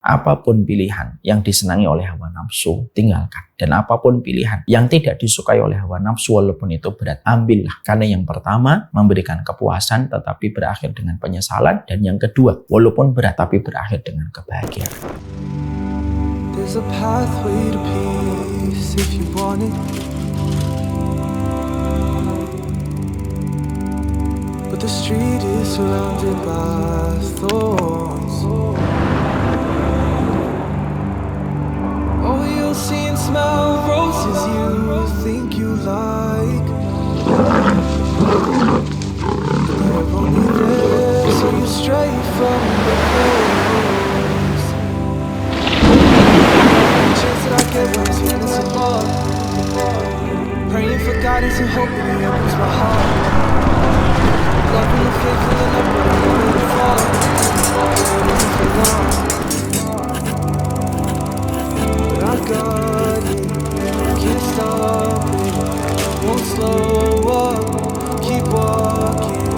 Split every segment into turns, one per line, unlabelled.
Apapun pilihan yang disenangi oleh hawa nafsu, tinggalkan. Dan apapun pilihan yang tidak disukai oleh hawa nafsu, walaupun itu berat, ambillah. Karena yang pertama, memberikan kepuasan tetapi berakhir dengan penyesalan. Dan yang kedua, walaupun berat tapi berakhir dengan kebahagiaan.
There's a pathway to peace if you want it. But the street is surrounded by thorns. Oh, you'll see and smell roses you think you like. They're only there so you stray from the place. Chance that I get when I'm feeling so low. Praying for guidance and hoping it opens my heart. Loving the faith, filling up, but I know it'll fall. It isn't for long. I got it, can't stop it, won't slow up, keep walking,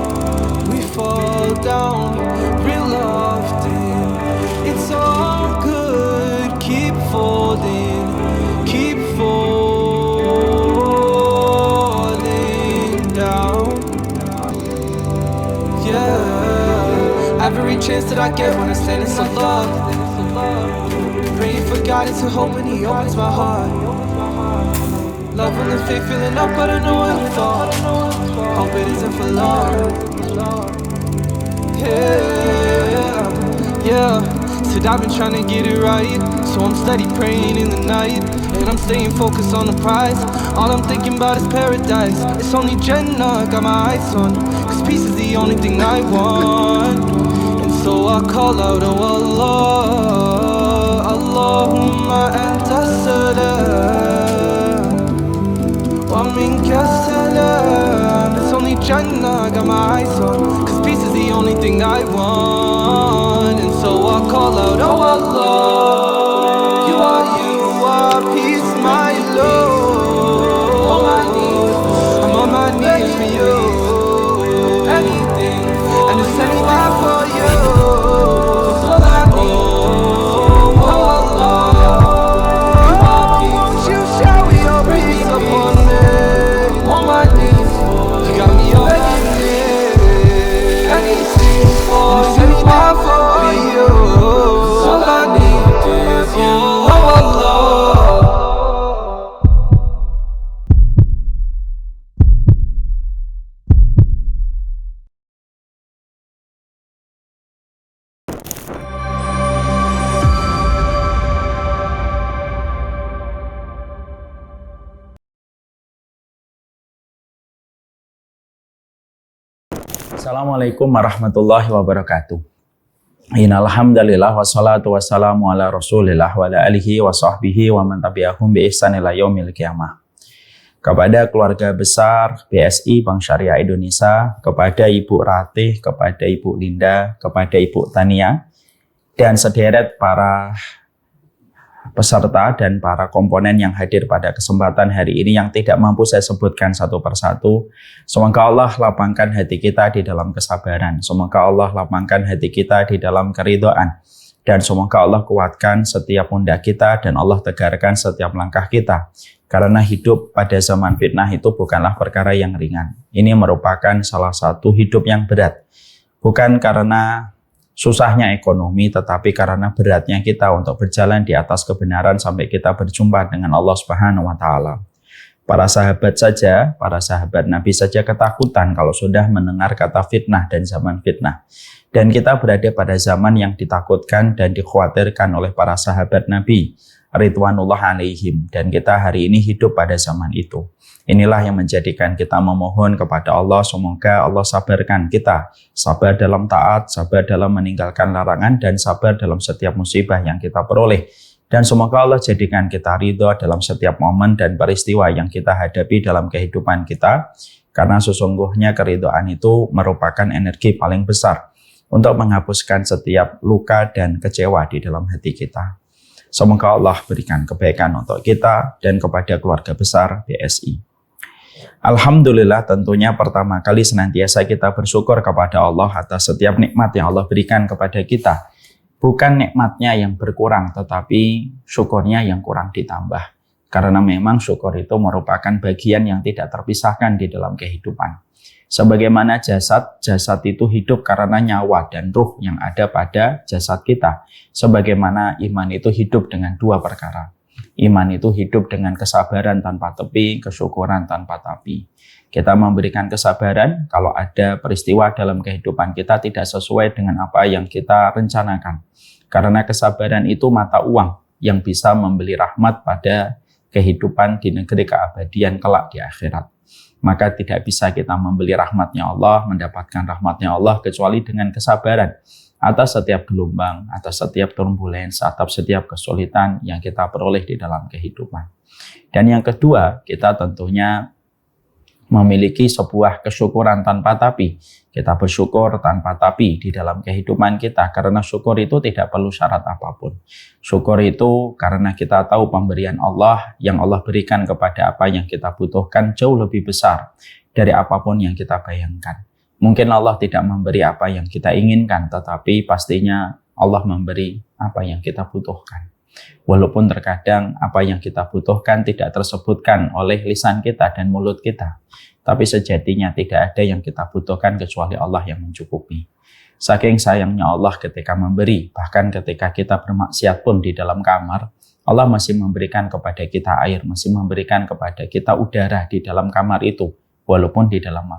we fall down real often, it's all good, keep falling down, yeah, every chance that I get when I stand in so love. Praying for guidance and hoping he opens my heart. Loving the faith, filling up, but I know it'll fall. Hope it isn't for long. Yeah. Said I've been trying to get it right, so I'm steady praying in the night. And I'm staying focused on the prize. All I'm thinking about is paradise. It's only Jannah, got my eyes on. Cause peace is the only thing I want. And so I call out, oh Allah. Allahumma anta salam wa minka salam. It's only Jannah, got my eyes on. Cause peace is the only thing I want. And so I call out, oh Allah. You are peace, my Lord. I'm on my knees for you. Anything, and it's anything for you. All I need.
Assalamualaikum warahmatullahi wabarakatuh. Innalhamdalillah wassalatu wassalamu ala rasulillah wa ala alihi wa sahbihi wa man tabi'ahum bi ihsan ila yaumil qiyamah. Kepada keluarga besar BSI Bank Syariah Indonesia, kepada Ibu Ratih, kepada Ibu Linda, kepada Ibu Tania, dan sederet para peserta dan para komponen yang hadir pada kesempatan hari ini yang tidak mampu saya sebutkan satu persatu. Semoga Allah lapangkan hati kita di dalam kesabaran. Semoga Allah lapangkan hati kita di dalam keridhaan. Dan semoga Allah kuatkan setiap pundak kita dan Allah tegarkan setiap langkah kita. Karena hidup pada zaman fitnah itu bukanlah perkara yang ringan. Ini merupakan salah satu hidup yang berat. Bukan karena susahnya ekonomi, tetapi karena beratnya kita untuk berjalan di atas kebenaran sampai kita berjumpa dengan Allah Subhanahu wa Ta'ala. Para sahabat Nabi saja ketakutan kalau sudah mendengar kata fitnah dan zaman fitnah. Dan kita berada pada zaman yang ditakutkan dan dikhawatirkan oleh para sahabat Nabi Ridwanullah alaihim. Dan kita hari ini hidup pada zaman itu. Inilah yang menjadikan kita memohon kepada Allah, semoga Allah sabarkan kita. Sabar dalam taat, sabar dalam meninggalkan larangan, dan sabar dalam setiap musibah yang kita peroleh. Dan semoga Allah jadikan kita ridho dalam setiap momen dan peristiwa yang kita hadapi dalam kehidupan kita. Karena sesungguhnya keridhoan itu merupakan energi paling besar untuk menghapuskan setiap luka dan kecewa di dalam hati kita. Semoga Allah berikan kebaikan untuk kita dan kepada keluarga besar BSI. Alhamdulillah, tentunya pertama kali senantiasa kita bersyukur kepada Allah atas setiap nikmat yang Allah berikan kepada kita. Bukan nikmatnya yang berkurang, tetapi syukurnya yang kurang ditambah. Karena memang syukur itu merupakan bagian yang tidak terpisahkan di dalam kehidupan. Sebagaimana jasad itu hidup karena nyawa dan ruh yang ada pada jasad kita. Sebagaimana iman itu hidup dengan dua perkara. Iman itu hidup dengan kesabaran tanpa tepi, kesyukuran tanpa tapi. Kita memberikan kesabaran kalau ada peristiwa dalam kehidupan kita tidak sesuai dengan apa yang kita rencanakan. Karena kesabaran itu mata uang yang bisa membeli rahmat pada kehidupan di negeri keabadian kelak di akhirat. Maka tidak bisa kita membeli rahmatnya Allah, mendapatkan rahmatnya Allah kecuali dengan kesabaran atas setiap gelombang, atas setiap turbulens, atas setiap kesulitan yang kita peroleh di dalam kehidupan. Dan yang kedua, kita tentunya memiliki sebuah kesyukuran tanpa tapi. Kita bersyukur tanpa tapi di dalam kehidupan kita, karena syukur itu tidak perlu syarat apapun. Syukur itu karena kita tahu pemberian Allah yang Allah berikan kepada apa yang kita butuhkan jauh lebih besar dari apapun yang kita bayangkan. Mungkin Allah tidak memberi apa yang kita inginkan, tetapi pastinya Allah memberi apa yang kita butuhkan. Walaupun terkadang apa yang kita butuhkan tidak tersebutkan oleh lisan kita dan mulut kita, tapi sejatinya tidak ada yang kita butuhkan kecuali Allah yang mencukupi. Saking sayangnya Allah ketika memberi, bahkan ketika kita bermaksiat pun di dalam kamar, Allah masih memberikan kepada kita air, masih memberikan kepada kita udara di dalam kamar itu, walaupun di dalam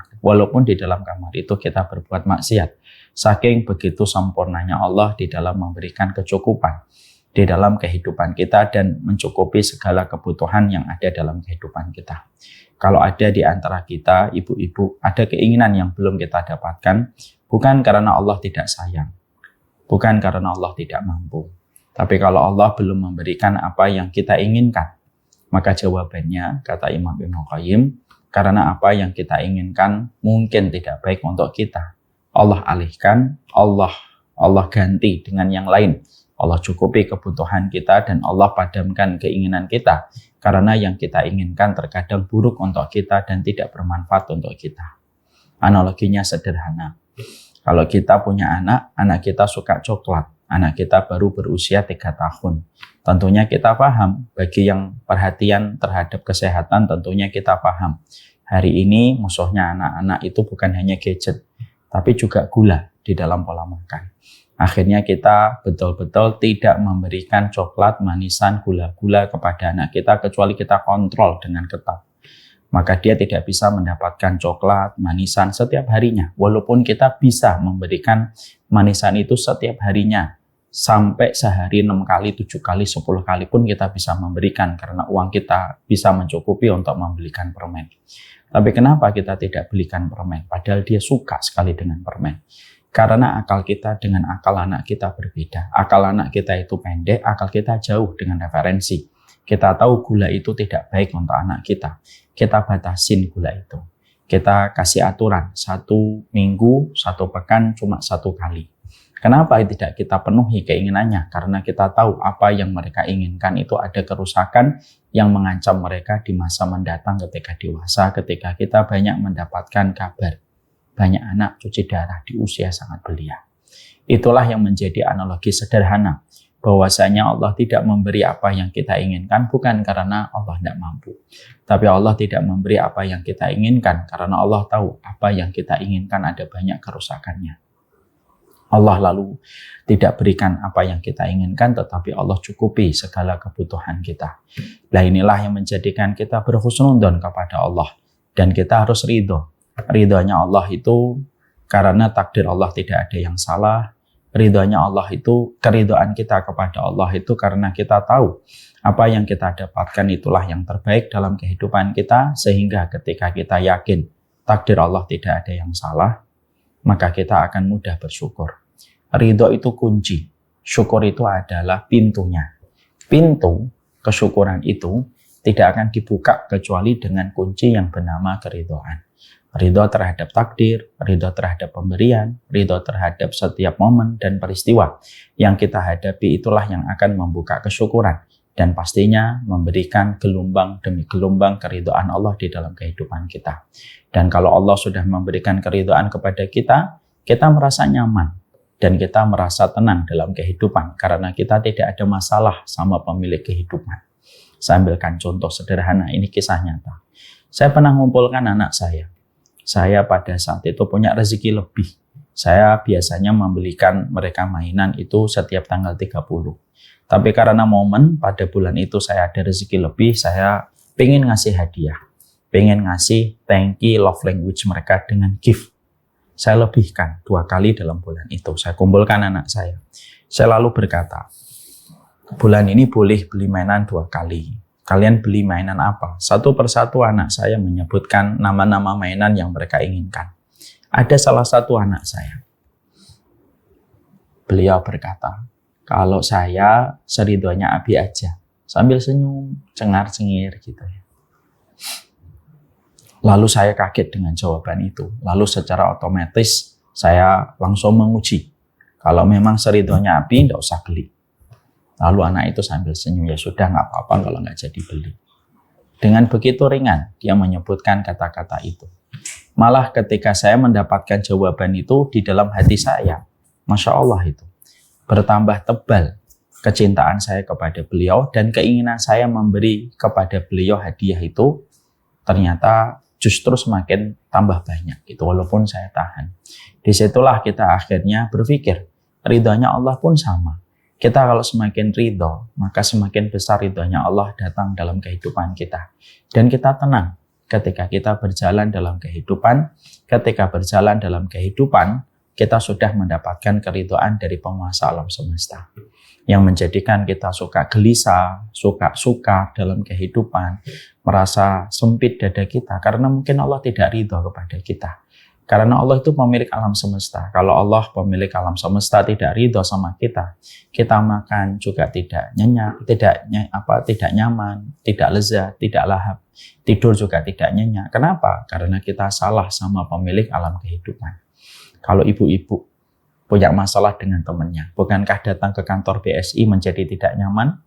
kamar itu kita berbuat maksiat. Saking begitu sempurnanya Allah di dalam memberikan kecukupan di dalam kehidupan kita dan mencukupi segala kebutuhan yang ada dalam kehidupan kita. Kalau ada di antara kita, ibu-ibu, ada keinginan yang belum kita dapatkan, bukan karena Allah tidak sayang, bukan karena Allah tidak mampu, tapi kalau Allah belum memberikan apa yang kita inginkan, maka jawabannya, kata Imam Ibnu Qayyim, karena apa yang kita inginkan mungkin tidak baik untuk kita. Allah alihkan, Allah ganti dengan yang lain. Allah cukupi kebutuhan kita dan Allah padamkan keinginan kita karena yang kita inginkan terkadang buruk untuk kita dan tidak bermanfaat untuk kita. Analoginya sederhana. Kalau kita punya anak kita suka coklat, anak kita baru berusia 3 tahun. Tentunya kita paham, bagi yang perhatian terhadap kesehatan tentunya kita paham. Hari ini musuhnya anak-anak itu bukan hanya gadget, tapi juga gula di dalam pola makan. Akhirnya kita betul-betul tidak memberikan coklat, manisan, gula-gula kepada anak kita kecuali kita kontrol dengan ketat. Maka dia tidak bisa mendapatkan coklat, manisan setiap harinya. Walaupun kita bisa memberikan manisan itu setiap harinya. Sampai sehari 6 kali, 7 kali, 10 kali pun kita bisa memberikan karena uang kita bisa mencukupi untuk membelikan permen. Tapi kenapa kita tidak belikan permen? Padahal dia suka sekali dengan permen. Karena akal kita dengan akal anak kita berbeda. Akal anak kita itu pendek, akal kita jauh dengan referensi. Kita tahu gula itu tidak baik untuk anak kita. Kita batasin gula itu. Kita kasih aturan, 1 minggu, 1 pekan cuma 1 kali. Kenapa tidak kita penuhi keinginannya? Karena kita tahu apa yang mereka inginkan itu ada kerusakan yang mengancam mereka di masa mendatang ketika dewasa, ketika kita banyak mendapatkan kabar. Banyak anak cuci darah di usia sangat belia. Itulah yang menjadi analogi sederhana. Bahwasanya Allah tidak memberi apa yang kita inginkan bukan karena Allah tidak mampu. Tapi Allah tidak memberi apa yang kita inginkan karena Allah tahu apa yang kita inginkan ada banyak kerusakannya. Allah lalu tidak berikan apa yang kita inginkan, tetapi Allah cukupi segala kebutuhan kita. Nah inilah yang menjadikan kita berhusnudzon kepada Allah. Dan kita harus ridho. Ridhonya Allah itu karena takdir Allah tidak ada yang salah. Ridhonya Allah itu, keridhaan kita kepada Allah itu karena kita tahu apa yang kita dapatkan itulah yang terbaik dalam kehidupan kita, sehingga ketika kita yakin takdir Allah tidak ada yang salah, maka kita akan mudah bersyukur. Ridho itu kunci, syukur itu adalah pintunya. Pintu kesyukuran itu tidak akan dibuka kecuali dengan kunci yang bernama keridhaan. Ridho terhadap takdir, ridho terhadap pemberian, ridho terhadap setiap momen dan peristiwa yang kita hadapi itulah yang akan membuka kesyukuran dan pastinya memberikan gelombang demi gelombang keridhaan Allah di dalam kehidupan kita. Dan kalau Allah sudah memberikan keridhaan kepada kita, kita merasa nyaman. dan kita merasa tenang dalam kehidupan karena kita tidak ada masalah sama pemilik kehidupan. Saya ambilkan contoh sederhana, ini kisah nyata. Saya pernah mengumpulkan anak saya. Saya pada saat itu punya rezeki lebih. Saya biasanya membelikan mereka mainan itu setiap tanggal 30. Tapi karena momen pada bulan itu saya ada rezeki lebih, saya pengen ngasih hadiah. Pengen ngasih thank you love language mereka dengan gift. Saya lebihkan 2 kali dalam bulan itu. Saya kumpulkan anak saya. Saya lalu berkata, bulan ini boleh beli mainan 2 kali. Kalian beli mainan apa? Satu persatu anak saya menyebutkan nama-nama mainan yang mereka inginkan. Ada salah satu anak saya. Beliau berkata, kalau saya seridhonya Abi aja. Sambil senyum, cengar-cengir gitu ya. Lalu saya kaget dengan jawaban itu. Lalu secara otomatis saya langsung menguji. Kalau memang seridhonya Abi, nggak usah beli. Lalu anak itu sambil senyum, ya sudah nggak apa-apa kalau nggak jadi beli. Dengan begitu ringan dia menyebutkan kata-kata itu. Malah ketika saya mendapatkan jawaban itu di dalam hati saya, Masya Allah itu, bertambah tebal kecintaan saya kepada beliau dan keinginan saya memberi kepada beliau hadiah itu ternyata justru semakin tambah banyak itu walaupun saya tahan. Disitulah kita akhirnya berpikir ridhonya Allah pun sama. Kita kalau semakin ridho maka semakin besar ridhonya Allah datang dalam kehidupan kita. Dan kita tenang ketika kita berjalan dalam kehidupan. Ketika berjalan dalam kehidupan kita sudah mendapatkan keridhaan dari penguasa alam semesta yang menjadikan kita suka gelisah, suka dalam kehidupan, merasa sempit dada kita karena mungkin Allah tidak ridho kepada kita. Karena Allah itu pemilik alam semesta. Kalau Allah pemilik alam semesta tidak ridho sama kita makan juga tidak nyenyak, tidak nyaman, tidak lezat, tidak lahap, tidur juga tidak nyenyak. Kenapa? Karena kita salah sama pemilik alam kehidupan. Kalau ibu-ibu punya masalah dengan temannya, bukankah datang ke kantor BSI menjadi tidak nyaman?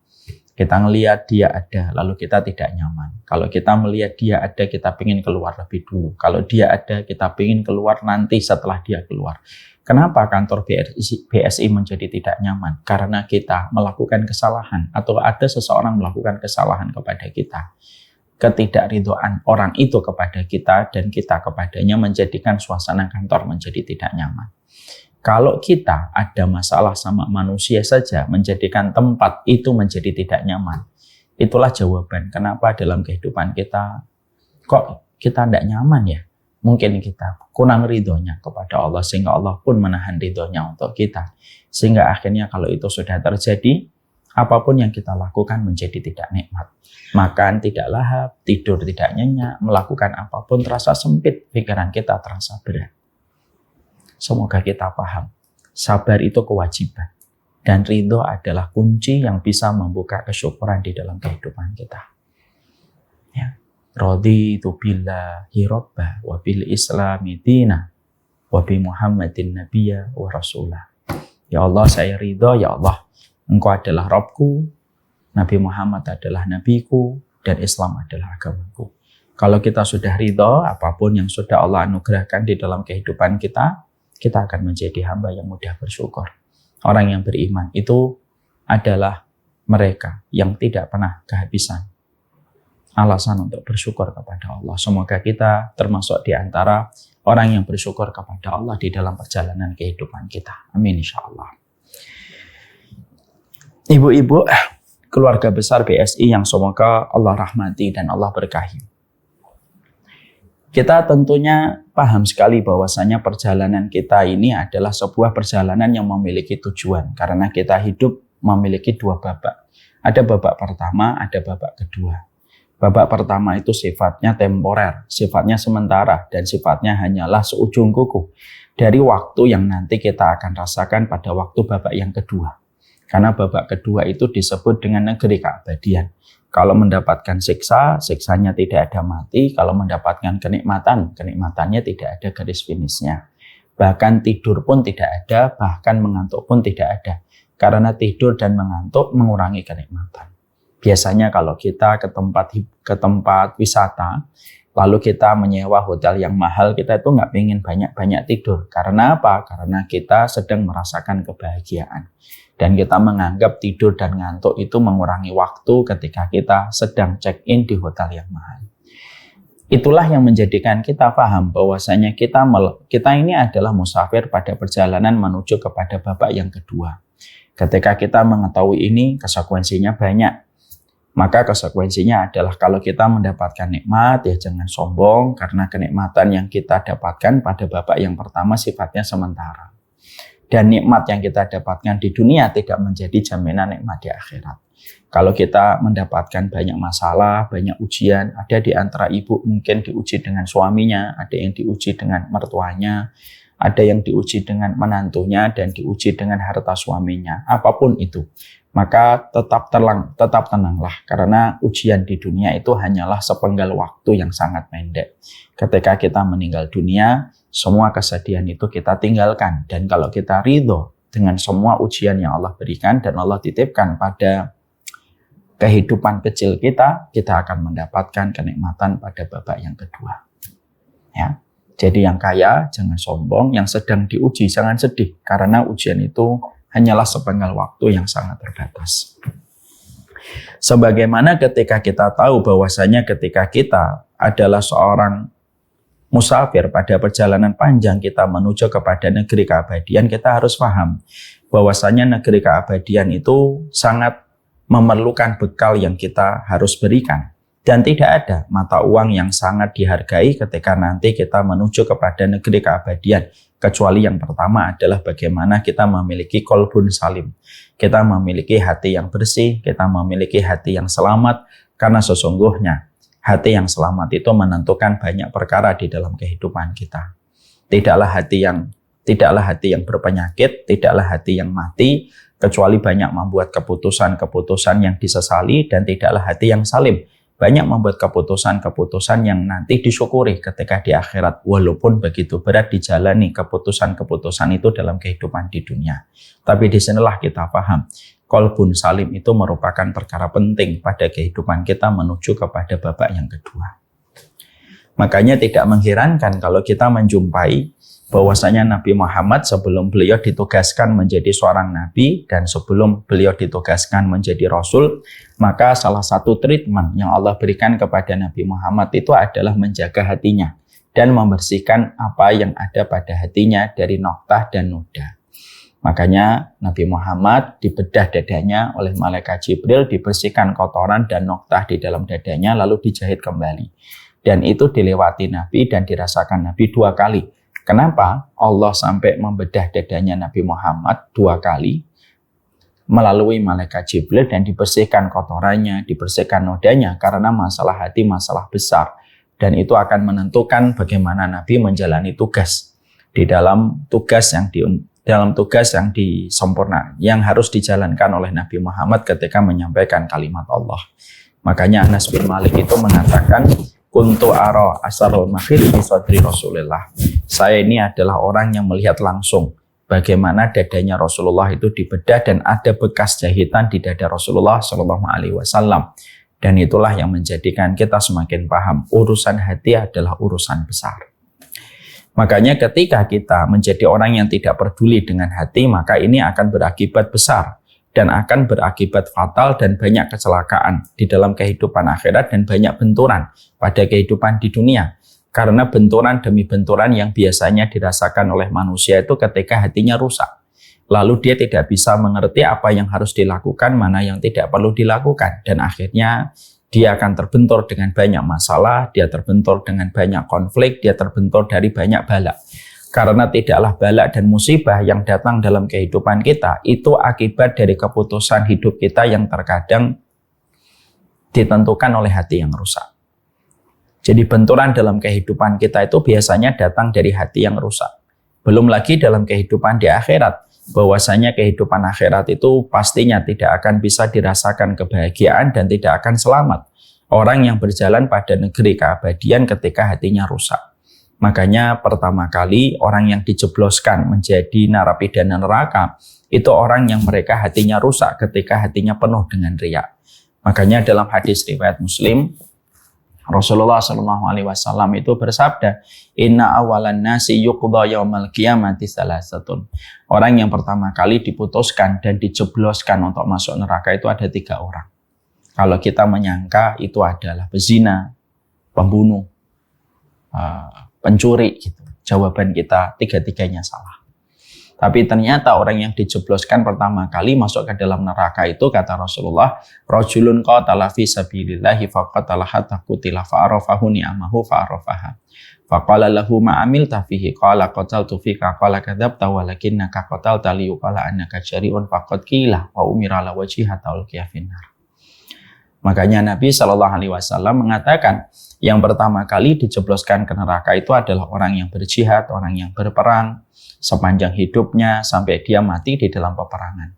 Kita ngelihat dia ada, lalu kita tidak nyaman. Kalau kita melihat dia ada, kita ingin keluar lebih dulu. Kalau dia ada, kita ingin keluar nanti setelah dia keluar. Kenapa kantor BSI menjadi tidak nyaman? Karena kita melakukan kesalahan atau ada seseorang melakukan kesalahan kepada kita. Ketidakridhoan orang itu kepada kita dan kita kepadanya menjadikan suasana kantor menjadi tidak nyaman. Kalau kita ada masalah sama manusia saja menjadikan tempat itu menjadi tidak nyaman. Itulah jawaban kenapa dalam kehidupan kita kok kita tidak nyaman ya. Mungkin kita kurang ridhonya kepada Allah sehingga Allah pun menahan ridhonya untuk kita. Sehingga akhirnya kalau itu sudah terjadi, apapun yang kita lakukan menjadi tidak nikmat. Makan tidak lahap, tidur tidak nyenyak, melakukan apapun terasa sempit, pikiran kita terasa berat. Semoga kita paham, sabar itu kewajiban. Dan ridho adalah kunci yang bisa membuka kesyukuran di dalam kehidupan kita. Ya. Raditu billahi rabbah wa bil islami dina wa bi Muhammadin nabiyya wa rasulah. Ya Allah, saya ridho, ya Allah, Engkau adalah Rabbku, Nabi Muhammad adalah nabiku, dan Islam adalah agamaku. Kalau kita sudah ridho, apapun yang sudah Allah anugerahkan di dalam kehidupan kita akan menjadi hamba yang mudah bersyukur. Orang yang beriman itu adalah mereka yang tidak pernah kehabisan alasan untuk bersyukur kepada Allah. Semoga kita termasuk di antara orang yang bersyukur kepada Allah di dalam perjalanan kehidupan kita. Amin insyaallah. Ibu-ibu, keluarga besar BSI yang semoga Allah rahmati dan Allah berkahi. Kita tentunya paham sekali bahwasanya perjalanan kita ini adalah sebuah perjalanan yang memiliki tujuan. Karena kita hidup memiliki 2 babak. Ada babak pertama, ada babak kedua. Babak pertama itu sifatnya temporer, sifatnya sementara, dan sifatnya hanyalah seujung kuku dari waktu yang nanti kita akan rasakan pada waktu babak yang kedua. Karena babak kedua itu disebut dengan negeri keabadian. Kalau mendapatkan siksa, siksanya tidak ada mati. Kalau mendapatkan kenikmatan, kenikmatannya tidak ada garis finishnya. Bahkan tidur pun tidak ada, bahkan mengantuk pun tidak ada. Karena tidur dan mengantuk mengurangi kenikmatan. Biasanya kalau kita ke tempat wisata, lalu kita menyewa hotel yang mahal, kita itu nggak pengen banyak-banyak tidur. Karena apa? Karena kita sedang merasakan kebahagiaan. Dan kita menganggap tidur dan ngantuk itu mengurangi waktu ketika kita sedang check-in di hotel yang mahal. Itulah yang menjadikan kita paham bahwasanya kita ini adalah musafir pada perjalanan menuju kepada babak yang kedua. Ketika kita mengetahui ini, konsekuensinya banyak. Maka konsekuensinya adalah kalau kita mendapatkan nikmat, ya jangan sombong, karena kenikmatan yang kita dapatkan pada babak yang pertama sifatnya sementara. Dan nikmat yang kita dapatkan di dunia tidak menjadi jaminan nikmat di akhirat. Kalau kita mendapatkan banyak masalah, banyak ujian, ada di antara ibu mungkin diuji dengan suaminya, ada yang diuji dengan mertuanya, ada yang diuji dengan menantunya, dan diuji dengan harta suaminya. Apapun itu, maka tetap tenanglah, karena ujian di dunia itu hanyalah sepenggal waktu yang sangat pendek. Ketika kita meninggal dunia, semua kesedihan itu kita tinggalkan. Dan kalau kita ridho dengan semua ujian yang Allah berikan dan Allah titipkan pada kehidupan kecil kita akan mendapatkan kenikmatan pada babak yang kedua. Ya. Jadi yang kaya jangan sombong, yang sedang diuji jangan sedih, karena ujian itu hanyalah sepenggal waktu yang sangat terbatas. Sebagaimana ketika kita tahu bahwasanya ketika kita adalah seorang musafir pada perjalanan panjang kita menuju kepada negeri keabadian, kita harus paham bahwasanya negeri keabadian itu sangat memerlukan bekal yang kita harus berikan. Dan tidak ada mata uang yang sangat dihargai ketika nanti kita menuju kepada negeri keabadian. Kecuali yang pertama adalah bagaimana kita memiliki qalbun salim. Kita memiliki hati yang bersih, kita memiliki hati yang selamat. Karena sesungguhnya hati yang selamat itu menentukan banyak perkara di dalam kehidupan kita. Tidaklah hati yang berpenyakit, tidaklah hati yang mati, kecuali banyak membuat keputusan-keputusan yang disesali, dan tidaklah hati yang salim, banyak membuat keputusan-keputusan yang nanti disyukuri ketika di akhirat, walaupun begitu berat dijalani keputusan-keputusan itu dalam kehidupan di dunia. Tapi disinilah kita paham, qalbun salim itu merupakan perkara penting pada kehidupan kita menuju kepada babak yang kedua. Makanya tidak mengherankan kalau kita menjumpai bahwasanya Nabi Muhammad sebelum beliau ditugaskan menjadi seorang nabi dan sebelum beliau ditugaskan menjadi rasul, maka salah satu treatment yang Allah berikan kepada Nabi Muhammad itu adalah menjaga hatinya dan membersihkan apa yang ada pada hatinya dari noktah dan noda. Makanya Nabi Muhammad dibedah dadanya oleh malaikat Jibril, dibersihkan kotoran dan noktah di dalam dadanya, lalu dijahit kembali. Dan itu dilewati Nabi dan dirasakan Nabi 2 kali. Kenapa Allah sampai membedah dadanya Nabi Muhammad 2 kali melalui malaikat Jibril dan dibersihkan kotorannya, dibersihkan nodanya? Karena masalah hati masalah besar, dan itu akan menentukan bagaimana Nabi menjalani tugas di dalam tugas yang disempurna yang harus dijalankan oleh Nabi Muhammad ketika menyampaikan kalimat Allah. Makanya Anas bin Malik itu mengatakan, kuntu ara asarul makhir fi sadri Rasulillah. Saya ini adalah orang yang melihat langsung bagaimana dadanya Rasulullah itu dibedah dan ada bekas jahitan di dada Rasulullah SAW. Dan itulah yang menjadikan kita semakin paham urusan hati adalah urusan besar. Makanya ketika kita menjadi orang yang tidak peduli dengan hati, maka ini akan berakibat besar dan akan berakibat fatal dan banyak kecelakaan di dalam kehidupan akhirat dan banyak benturan pada kehidupan di dunia. Karena benturan demi benturan yang biasanya dirasakan oleh manusia itu ketika hatinya rusak. Lalu dia tidak bisa mengerti apa yang harus dilakukan, mana yang tidak perlu dilakukan. Dan akhirnya dia akan terbentur dengan banyak masalah, dia terbentur dengan banyak konflik, dia terbentur dari banyak bala. Karena tidaklah bala dan musibah yang datang dalam kehidupan kita itu akibat dari keputusan hidup kita yang terkadang ditentukan oleh hati yang rusak. Jadi benturan dalam kehidupan kita itu biasanya datang dari hati yang rusak. Belum lagi dalam kehidupan di akhirat, bahwasanya kehidupan akhirat itu pastinya tidak akan bisa dirasakan kebahagiaan dan tidak akan selamat orang yang berjalan pada negeri keabadian ketika hatinya rusak. Makanya pertama kali orang yang dijebloskan menjadi narapidana neraka itu orang yang mereka hatinya rusak ketika hatinya penuh dengan riya. Makanya dalam hadis riwayat Muslim, Rasulullah Shallallahu Alaihi Wasallam itu bersabda, Inna awalan nasi yuqda yaumal qiyamati salasatun. Orang yang pertama kali diputuskan dan dijebloskan untuk masuk neraka itu ada 3 orang. Kalau kita menyangka itu adalah pezina, pembunuh, pencuri, gitu. Jawaban kita 3-tiganya salah. Tapi ternyata orang yang dijebloskan pertama kali masuk ke dalam neraka itu, kata Rasulullah, rajulun qatala fi sabilillahi faqatala hatta qutila fa'arafahu ni'amahu fa'arafaha. Faqala lahu ma amilta fihi qala qataltu fika qala kadzabta walakinnaka qatalta liyuqala annaka jari'un faqad qila wa umira la wajhiha ulqiya finnar. Makanya Nabi Shallallahu Alaihi Wasallam mengatakan yang pertama kali dijebloskan ke neraka itu adalah orang yang berjihad, orang yang berperang sepanjang hidupnya sampai dia mati di dalam peperangan.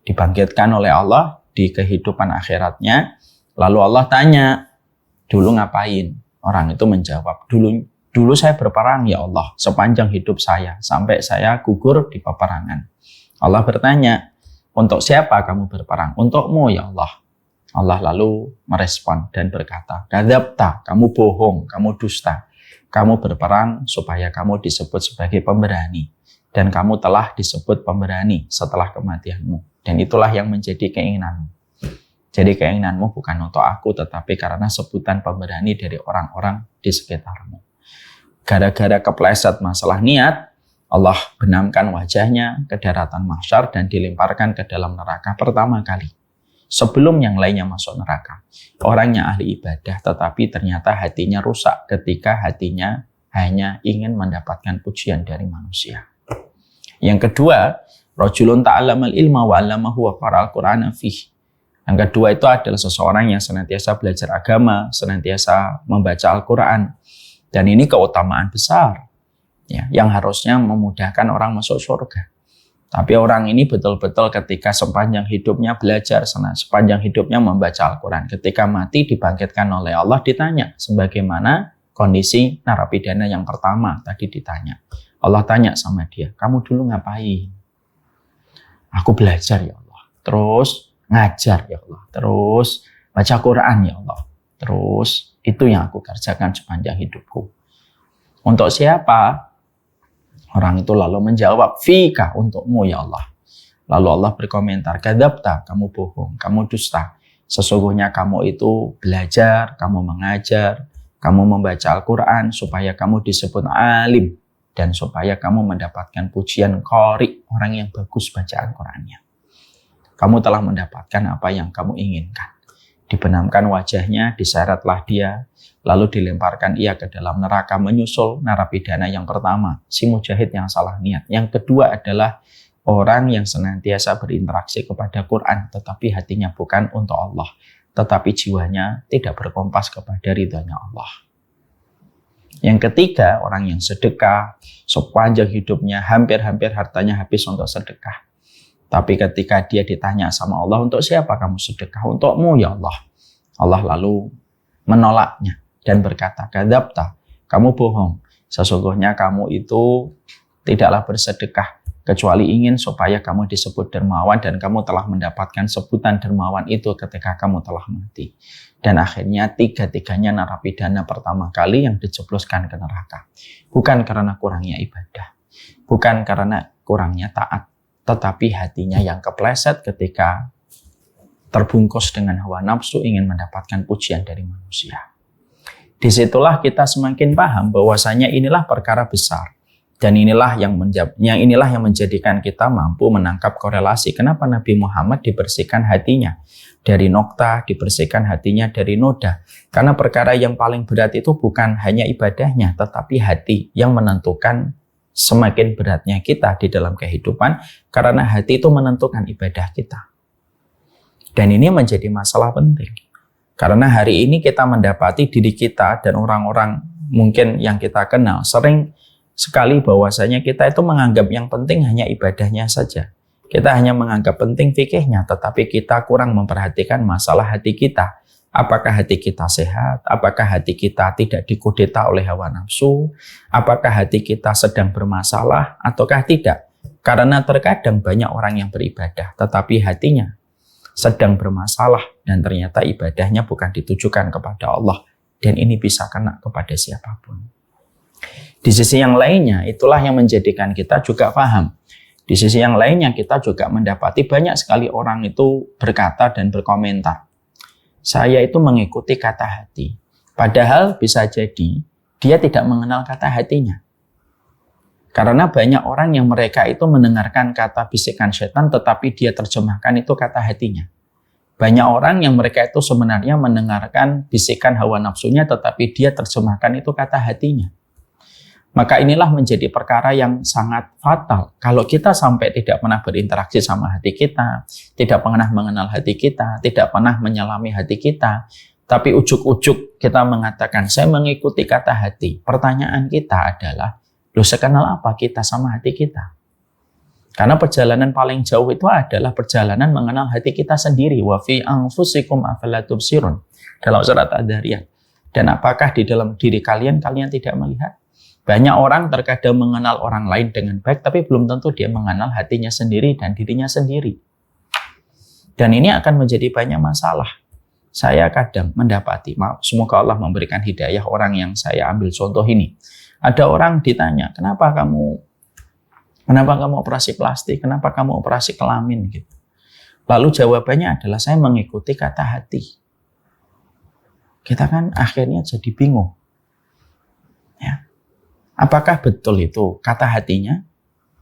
Dibangkitkan oleh Allah di kehidupan akhiratnya. Lalu Allah tanya, dulu ngapain? Orang itu menjawab, dulu saya berperang ya Allah sepanjang hidup saya sampai saya gugur di peperangan. Allah bertanya, untuk siapa kamu berperang? Untukmu ya Allah. Allah lalu merespon dan berkata, kadzabta, kamu bohong, kamu dusta. Kamu berperang supaya kamu disebut sebagai pemberani. Dan kamu telah disebut pemberani setelah kematianmu. Dan itulah yang menjadi keinginanmu. Jadi keinginanmu bukan untuk aku, tetapi karena sebutan pemberani dari orang-orang di sekitarmu. Gara-gara kepleset masalah niat, Allah benamkan wajahnya ke daratan mahsyar dan dilemparkan ke dalam neraka pertama kali. Sebelum yang lainnya masuk neraka. Orangnya ahli ibadah, tetapi ternyata hatinya rusak ketika hatinya hanya ingin mendapatkan pujian dari manusia. Yang kedua, rajulun ta'allamal ilma wa 'allamahu wa qara'al Qur'ana fihi. Yang kedua itu adalah seseorang yang senantiasa belajar agama, senantiasa membaca Al-Quran. Dan ini keutamaan besar, ya, yang harusnya memudahkan orang masuk surga. Tapi orang ini betul-betul ketika sepanjang hidupnya belajar, sepanjang hidupnya membaca Al-Quran. Ketika mati dibangkitkan oleh Allah, ditanya sebagaimana kondisi narapidana yang pertama tadi ditanya. Allah tanya sama dia, kamu dulu ngapain? Aku belajar ya Allah. Terus ngajar ya Allah. Terus baca Quran ya Allah. Terus itu yang aku kerjakan sepanjang hidupku. Untuk siapa? Orang itu lalu menjawab, fika, untukmu ya Allah. Lalu Allah berkomentar, kadzabta, kamu bohong, kamu dusta. Sesungguhnya kamu itu belajar, kamu mengajar, kamu membaca Al-Quran supaya kamu disebut alim dan supaya kamu mendapatkan pujian qari, orang yang bagus bacaan Qurannya. Kamu telah mendapatkan apa yang kamu inginkan. Dibenamkan wajahnya, diseretlah dia, lalu dilemparkan ia ke dalam neraka menyusul narapidana yang pertama, si mujahid yang salah niat. Yang kedua adalah orang yang senantiasa berinteraksi kepada Quran, tetapi hatinya bukan untuk Allah, tetapi jiwanya tidak berkompas kepada ridhonya Allah. Yang ketiga, orang yang sedekah, sepanjang hidupnya hampir-hampir hartanya habis untuk sedekah. Tapi ketika dia ditanya sama Allah, untuk siapa kamu sedekah? Untukmu ya Allah. Allah lalu menolaknya dan berkata, kadzabta, kamu bohong. Sesungguhnya kamu itu tidaklah bersedekah kecuali ingin supaya kamu disebut dermawan dan kamu telah mendapatkan sebutan dermawan itu ketika kamu telah mati. Dan akhirnya tiga-tiganya narapidana pertama kali yang dijebloskan ke neraka. Bukan karena kurangnya ibadah, bukan karena kurangnya taat, tetapi hatinya yang kepleset ketika terbungkus dengan hawa nafsu ingin mendapatkan pujian dari manusia. Disitulah kita semakin paham bahwasanya inilah perkara besar. Dan inilah yang menjadikan kita mampu menangkap korelasi kenapa Nabi Muhammad dibersihkan hatinya dari nokta, dibersihkan hatinya dari noda. Karena perkara yang paling berat itu bukan hanya ibadahnya, tetapi hati yang menentukan semakin beratnya kita di dalam kehidupan, karena hati itu menentukan ibadah kita. Dan ini menjadi masalah penting. Karena hari ini kita mendapati diri kita dan orang-orang mungkin yang kita kenal sering sekali bahwasanya kita itu menganggap yang penting hanya ibadahnya saja. Kita hanya menganggap penting fikihnya, tetapi kita kurang memperhatikan masalah hati kita. Apakah hati kita sehat? Apakah hati kita tidak dikudeta oleh hawa nafsu? Apakah hati kita sedang bermasalah ataukah tidak? Karena terkadang banyak orang yang beribadah, tetapi hatinya sedang bermasalah dan ternyata ibadahnya bukan ditujukan kepada Allah, dan ini bisa kena kepada siapapun. Di sisi yang lainnya, itulah yang menjadikan kita juga paham. Di sisi yang lainnya, kita juga mendapati banyak sekali orang itu berkata dan berkomentar, saya itu mengikuti kata hati. Padahal bisa jadi dia tidak mengenal kata hatinya. Karena banyak orang yang mereka itu mendengarkan kata bisikan setan, tetapi dia terjemahkan itu kata hatinya. Banyak orang yang mereka itu sebenarnya mendengarkan bisikan hawa nafsunya, tetapi dia terjemahkan itu kata hatinya. Maka inilah menjadi perkara yang sangat fatal. Kalau kita sampai tidak pernah berinteraksi sama hati kita, tidak pernah mengenal hati kita, tidak pernah menyelami hati kita, tapi ujuk-ujuk kita mengatakan, saya mengikuti kata hati. Pertanyaan kita adalah, loh, sekenal apa kita sama hati kita? Karena perjalanan paling jauh itu adalah perjalanan mengenal hati kita sendiri. Wa fi anfusikum afala tubsirun. Dalam surat Ad-Dariyat. Dan apakah di dalam diri kalian tidak melihat? Banyak orang terkadang mengenal orang lain dengan baik, tapi belum tentu dia mengenal hatinya sendiri dan dirinya sendiri. Dan ini akan menjadi banyak masalah. Saya kadang mendapati, semoga Allah memberikan hidayah orang yang saya ambil contoh ini. Ada orang ditanya, kenapa kamu operasi plastik? Kenapa kamu operasi kelamin? Gitu. Lalu jawabannya adalah saya mengikuti kata hati. Kita kan akhirnya jadi bingung. Ya. Apakah betul itu kata hatinya?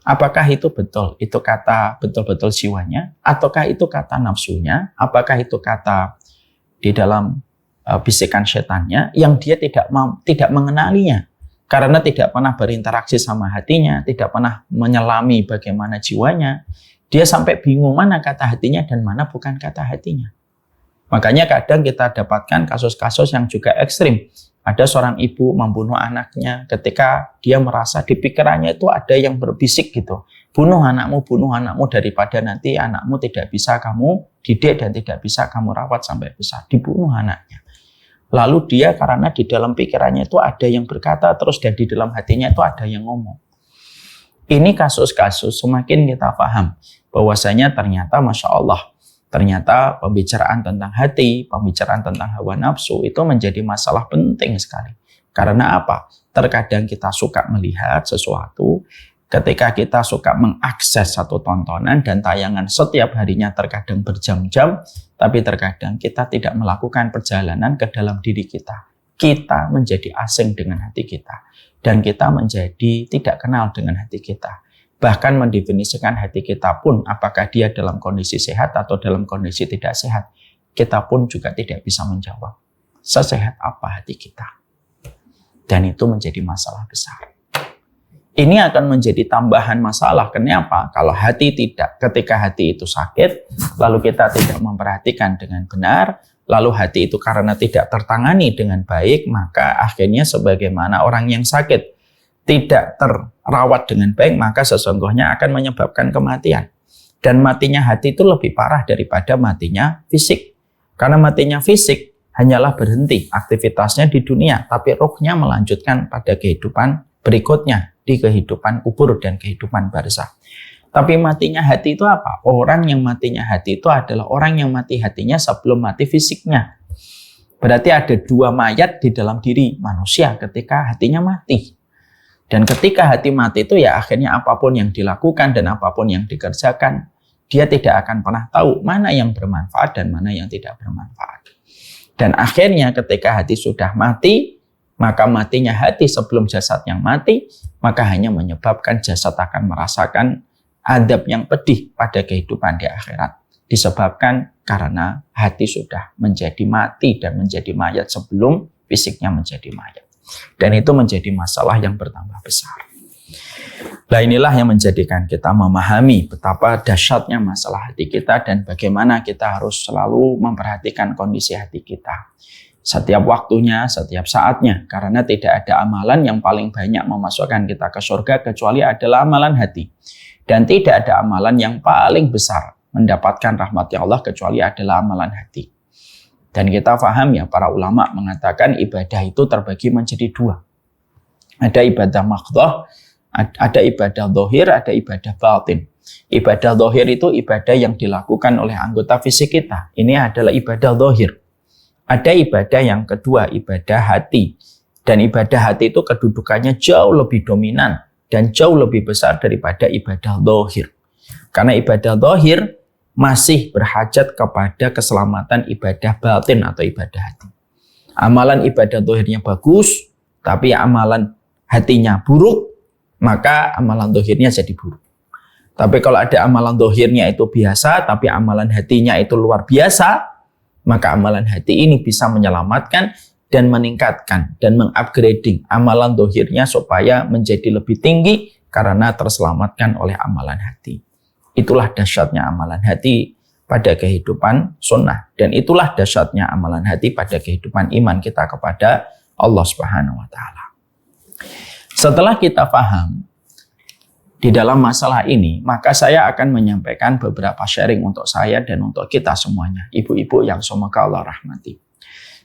Apakah itu betul? Itu kata betul-betul jiwanya? Ataukah itu kata nafsunya? Apakah itu kata di dalam bisikan setannya yang dia tidak mengenalinya? Karena tidak pernah berinteraksi sama hatinya, tidak pernah menyelami bagaimana jiwanya, dia sampai bingung mana kata hatinya dan mana bukan kata hatinya. Makanya kadang kita dapatkan kasus-kasus yang juga ekstrim. Ada seorang ibu membunuh anaknya ketika dia merasa di pikirannya itu ada yang berbisik gitu. Bunuh anakmu daripada nanti anakmu tidak bisa kamu didik dan tidak bisa kamu rawat sampai besar. Dibunuh anaknya. Lalu dia karena di dalam pikirannya itu ada yang berkata terus dan di dalam hatinya itu ada yang ngomong. Ini kasus-kasus semakin kita paham bahwasanya ternyata Masya Allah, ternyata pembicaraan tentang hati, pembicaraan tentang hawa nafsu itu menjadi masalah penting sekali. Karena apa? Terkadang kita suka melihat sesuatu, ketika kita suka mengakses satu tontonan dan tayangan setiap harinya terkadang berjam-jam, tapi terkadang kita tidak melakukan perjalanan ke dalam diri kita. Kita menjadi asing dengan hati kita. Dan kita menjadi tidak kenal dengan hati kita. Bahkan mendefinisikan hati kita pun apakah dia dalam kondisi sehat atau dalam kondisi tidak sehat. Kita pun juga tidak bisa menjawab. Sesehat apa hati kita? Dan itu menjadi masalah besar. Ini akan menjadi tambahan masalah. Kenapa? Kalau hati tidak, ketika hati itu sakit, lalu kita tidak memperhatikan dengan benar, lalu hati itu karena tidak tertangani dengan baik, maka akhirnya sebagaimana orang yang sakit tidak terawat dengan baik, maka sesungguhnya akan menyebabkan kematian. Dan matinya hati itu lebih parah daripada matinya fisik. Karena matinya fisik hanyalah berhenti aktivitasnya di dunia, tapi ruhnya melanjutkan pada kehidupan berikutnya, di kehidupan kubur dan kehidupan barzakh. Tapi matinya hati itu apa? Orang yang matinya hati itu adalah orang yang mati hatinya sebelum mati fisiknya. Berarti ada dua mayat di dalam diri manusia ketika hatinya mati. Dan ketika hati mati itu ya akhirnya apapun yang dilakukan dan apapun yang dikerjakan, dia tidak akan pernah tahu mana yang bermanfaat dan mana yang tidak bermanfaat. Dan akhirnya ketika hati sudah mati, maka matinya hati sebelum jasad yang mati, maka hanya menyebabkan jasad akan merasakan adab yang pedih pada kehidupan di akhirat. Disebabkan karena hati sudah menjadi mati dan menjadi mayat sebelum fisiknya menjadi mayat. Dan itu menjadi masalah yang bertambah besar. Nah, inilah yang menjadikan kita memahami betapa dahsyatnya masalah hati kita dan bagaimana kita harus selalu memperhatikan kondisi hati kita. Setiap waktunya, setiap saatnya. Karena tidak ada amalan yang paling banyak memasukkan kita ke surga kecuali adalah amalan hati. Dan tidak ada amalan yang paling besar mendapatkan rahmat Allah kecuali adalah amalan hati. Dan kita paham ya, para ulama mengatakan ibadah itu terbagi menjadi dua. Ada ibadah maqdhah, ada ibadah zahir, ada ibadah batin. Ibadah zahir itu ibadah yang dilakukan oleh anggota fisik kita. Ini adalah ibadah zahir. Ada ibadah yang kedua, ibadah hati. Dan ibadah hati itu kedudukannya jauh lebih dominan dan jauh lebih besar daripada ibadah zahir. Karena ibadah zahir masih berhajat kepada keselamatan ibadah batin atau ibadah hati. Amalan ibadah zahirnya bagus, tapi amalan hatinya buruk, maka amalan zahirnya jadi buruk. Tapi kalau ada amalan zahirnya itu biasa, tapi amalan hatinya itu luar biasa, maka amalan hati ini bisa menyelamatkan dan meningkatkan dan mengupgrading amalan zahirnya supaya menjadi lebih tinggi karena terselamatkan oleh amalan hati. Itulah dahsyatnya amalan hati pada kehidupan sunnah, dan itulah dahsyatnya amalan hati pada kehidupan iman kita kepada Allah Subhanahu wa taala. Setelah kita paham di dalam masalah ini, maka saya akan menyampaikan beberapa sharing untuk saya dan untuk kita semuanya, ibu-ibu yang semoga Allah rahmati.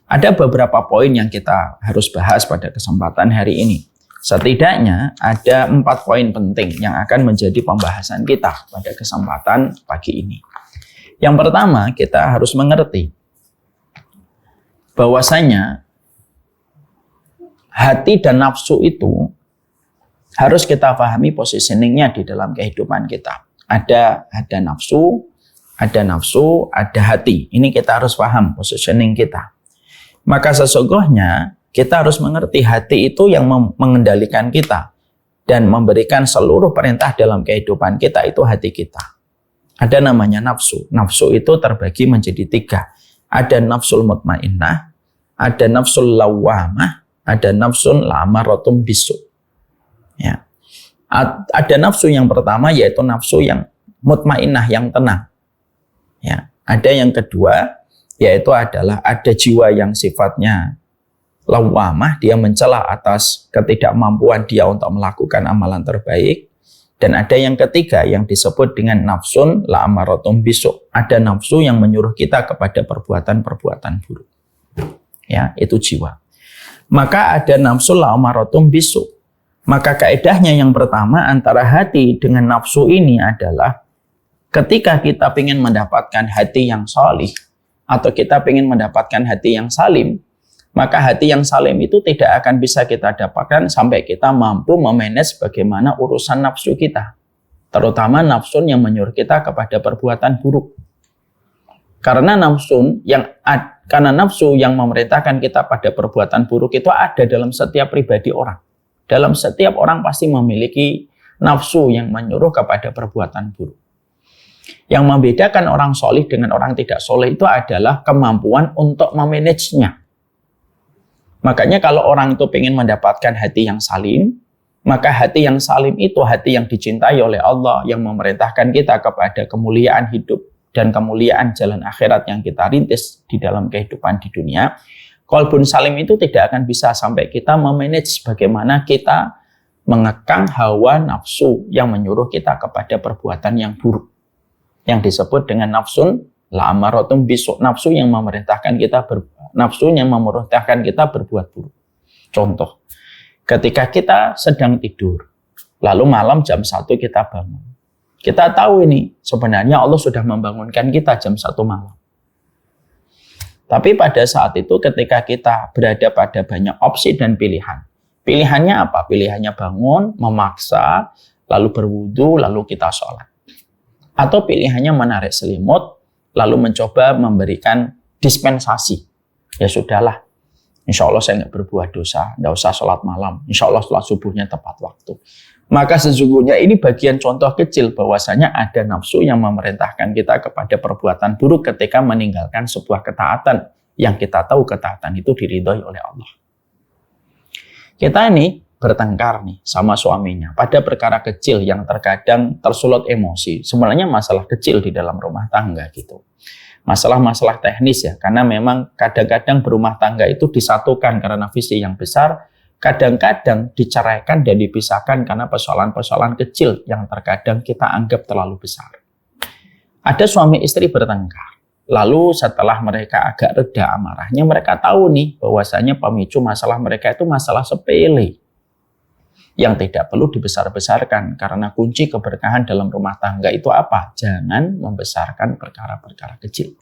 Ada beberapa poin yang kita harus bahas pada kesempatan hari ini. Setidaknya ada 4 poin penting yang akan menjadi pembahasan kita pada kesempatan pagi ini. Yang pertama, kita harus mengerti bahwasanya hati dan nafsu itu harus kita pahami positioningnya di dalam kehidupan kita. Ada nafsu, ada hati. Ini kita harus paham positioning kita. Maka sesungguhnya kita harus mengerti hati itu yang mengendalikan kita dan memberikan seluruh perintah dalam kehidupan kita itu hati kita. Ada namanya nafsu. Nafsu itu terbagi menjadi 3. Ada nafsul mutmainnah, ada nafsul lawamah, ada nafsul la'amaratun bisu. Ya. Ada nafsu yang pertama yaitu nafsu yang mutmainnah, yang tenang. Ya. Ada yang kedua yaitu adalah ada jiwa yang sifatnya lawamah, dia mencela atas ketidakmampuan dia untuk melakukan amalan terbaik. Dan ada yang ketiga yang disebut dengan nafsun la'amaratun bisu. Ada nafsu yang menyuruh kita kepada perbuatan-perbuatan buruk. Ya, itu jiwa. Maka ada nafsun la'amaratun bisu. Maka kaedahnya yang pertama antara hati dengan nafsu ini adalah ketika kita ingin mendapatkan hati yang salih atau kita ingin mendapatkan hati yang salim, maka hati yang salim itu tidak akan bisa kita dapatkan sampai kita mampu memanage bagaimana urusan nafsu kita. Terutama nafsu yang menyuruh kita kepada perbuatan buruk. Karena nafsu yang memerintahkan kita pada perbuatan buruk itu ada dalam setiap pribadi orang. Dalam setiap orang pasti memiliki nafsu yang menyuruh kepada perbuatan buruk. Yang membedakan orang solih dengan orang tidak solih itu adalah kemampuan untuk memanagenya. Makanya kalau orang itu ingin mendapatkan hati yang salim, maka hati yang salim itu hati yang dicintai oleh Allah, yang memerintahkan kita kepada kemuliaan hidup dan kemuliaan jalan akhirat yang kita rintis di dalam kehidupan di dunia. Qalbun salim itu tidak akan bisa sampai kita memanage bagaimana kita mengekang hawa nafsu yang menyuruh kita kepada perbuatan yang buruk. Yang disebut dengan nafsun la'amaratun bisu, nafsu yang memerintahkan kita berbuat buruk. Contoh, ketika kita sedang tidur, lalu malam jam 1 kita bangun. Kita tahu ini, sebenarnya Allah sudah membangunkan kita jam 1 malam. Tapi pada saat itu ketika kita berada pada banyak opsi dan pilihan. Pilihannya apa? Pilihannya bangun, memaksa, lalu berwudu, lalu kita sholat. Atau pilihannya menarik selimut, lalu mencoba memberikan dispensasi. Ya sudahlah, insya Allah saya nggak berbuat dosa, nggak usah sholat malam. Insya Allah sholat subuhnya tepat waktu. Maka sesungguhnya ini bagian contoh kecil bahwasanya ada nafsu yang memerintahkan kita kepada perbuatan buruk ketika meninggalkan sebuah ketaatan yang kita tahu ketaatan itu diridhoi oleh Allah. Kita ini bertengkar nih sama suaminya pada perkara kecil yang terkadang tersulut emosi. Sebenarnya masalah kecil di dalam rumah tangga gitu. Masalah-masalah teknis ya, karena memang kadang-kadang berumah tangga itu disatukan karena visi yang besar. Kadang-kadang diceraikan dan dipisahkan karena persoalan-persoalan kecil yang terkadang kita anggap terlalu besar. Ada suami istri bertengkar. Lalu setelah mereka agak reda amarahnya, mereka tahu nih bahwasanya pemicu masalah mereka itu masalah sepele. Yang tidak perlu dibesar-besarkan. Karena kunci keberkahan dalam rumah tangga itu apa? Jangan membesarkan perkara-perkara kecil.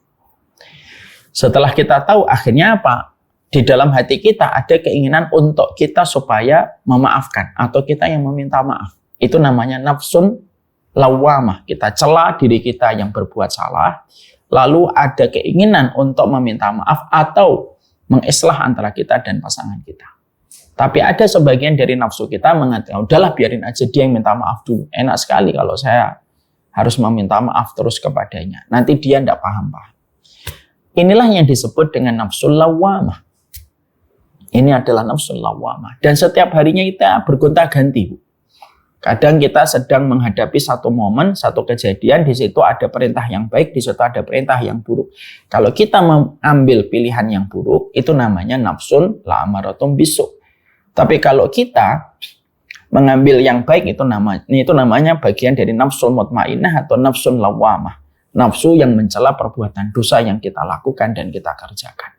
Setelah kita tahu, akhirnya apa? Di dalam hati kita ada keinginan untuk kita supaya memaafkan, atau kita yang meminta maaf. Itu namanya nafsun lawamah. Kita cela diri kita yang berbuat salah, lalu ada keinginan untuk meminta maaf atau mengislah antara kita dan pasangan kita. Tapi ada sebagian dari nafsu kita mengatakan, udahlah biarin aja dia yang minta maaf dulu. Enak sekali kalau saya harus meminta maaf terus kepadanya. Nanti dia tidak paham-paham. Inilah yang disebut dengan nafsul lawamah. Ini adalah nafsul lawamah. Dan setiap harinya kita bergonta-ganti. Kadang kita sedang menghadapi satu momen, satu kejadian, di situ ada perintah yang baik, di situ ada perintah yang buruk. Kalau kita mengambil pilihan yang buruk, itu namanya nafsun la'amaratum bisu. Tapi kalau kita mengambil yang baik, itu namanya bagian dari nafsul mutmainnah atau nafsun lawamah. Nafsu yang mencela perbuatan dosa yang kita lakukan dan kita kerjakan.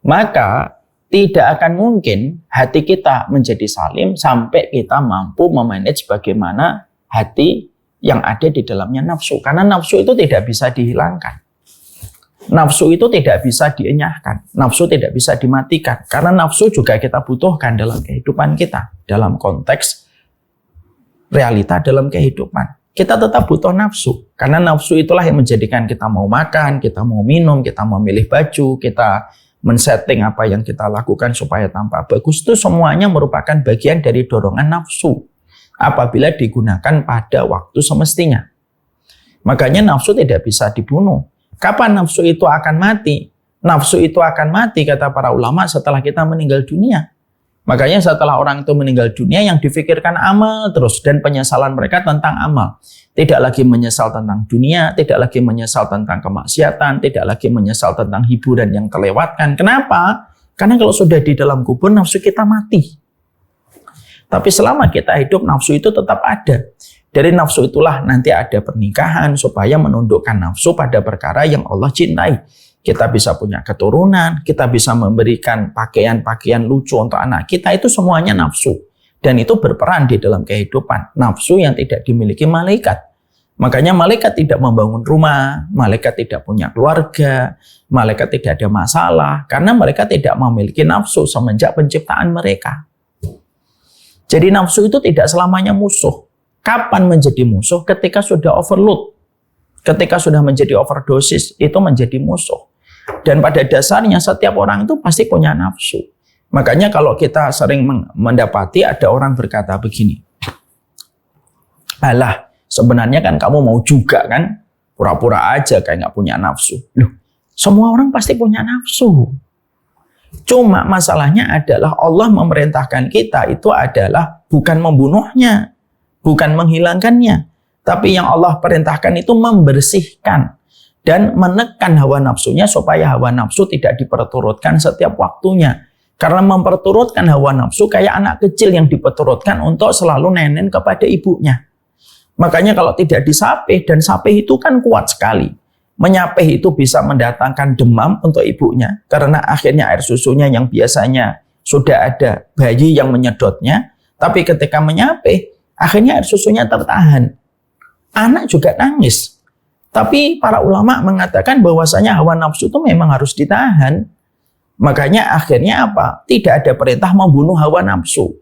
Maka tidak akan mungkin hati kita menjadi salim sampai kita mampu memanage bagaimana hati yang ada di dalamnya nafsu. Karena nafsu itu tidak bisa dihilangkan. Nafsu itu tidak bisa dienyahkan. Nafsu tidak bisa dimatikan. Karena nafsu juga kita butuhkan dalam kehidupan kita. Dalam konteks realita dalam kehidupan. Kita tetap butuh nafsu. Karena nafsu itulah yang menjadikan kita mau makan, kita mau minum, kita mau milih baju, kita men-setting apa yang kita lakukan supaya tampak bagus. Itu semuanya merupakan bagian dari dorongan nafsu. Apabila digunakan pada waktu semestinya. Makanya nafsu tidak bisa dibunuh. Kapan nafsu itu akan mati? Nafsu itu akan mati, kata para ulama, setelah kita meninggal dunia. Makanya setelah orang itu meninggal dunia, yang difikirkan amal terus. Dan penyesalan mereka tentang amal. Tidak lagi menyesal tentang dunia, tidak lagi menyesal tentang kemaksiatan, tidak lagi menyesal tentang hiburan yang terlewatkan. Kenapa? Karena kalau sudah di dalam kubur, nafsu kita mati. Tapi selama kita hidup, nafsu itu tetap ada. Dari nafsu itulah nanti ada pernikahan, supaya menundukkan nafsu pada perkara yang Allah cintai. Kita bisa punya keturunan, kita bisa memberikan pakaian-pakaian lucu untuk anak kita, itu semuanya nafsu. Dan itu berperan di dalam kehidupan. Nafsu yang tidak dimiliki malaikat. Makanya malaikat tidak membangun rumah, malaikat tidak punya keluarga, malaikat tidak ada masalah, karena mereka tidak memiliki nafsu semenjak penciptaan mereka. Jadi nafsu itu tidak selamanya musuh. Kapan menjadi musuh? Ketika sudah overload. Ketika sudah menjadi overdosis, itu menjadi musuh. Dan pada dasarnya setiap orang itu pasti punya nafsu. Makanya kalau kita sering mendapati ada orang berkata begini, alah, sebenarnya kan kamu mau juga kan, pura-pura aja kayak nggak punya nafsu. Loh, semua orang pasti punya nafsu. Cuma masalahnya adalah Allah memerintahkan kita itu adalah bukan membunuhnya, bukan menghilangkannya, tapi yang Allah perintahkan itu membersihkan dan menekan hawa nafsunya supaya hawa nafsu tidak diperturutkan setiap waktunya. Karena memperturutkan hawa nafsu kayak anak kecil yang diperturutkan untuk selalu nenen kepada ibunya. Makanya kalau tidak disapih, dan sapih itu kan kuat sekali. Menyapih itu bisa mendatangkan demam untuk ibunya. Karena akhirnya air susunya yang biasanya sudah ada bayi yang menyedotnya. Tapi ketika menyapih, akhirnya air susunya tertahan. Anak juga nangis. Tapi para ulama mengatakan bahwasanya hawa nafsu itu memang harus ditahan. Makanya akhirnya apa? Tidak ada perintah membunuh hawa nafsu.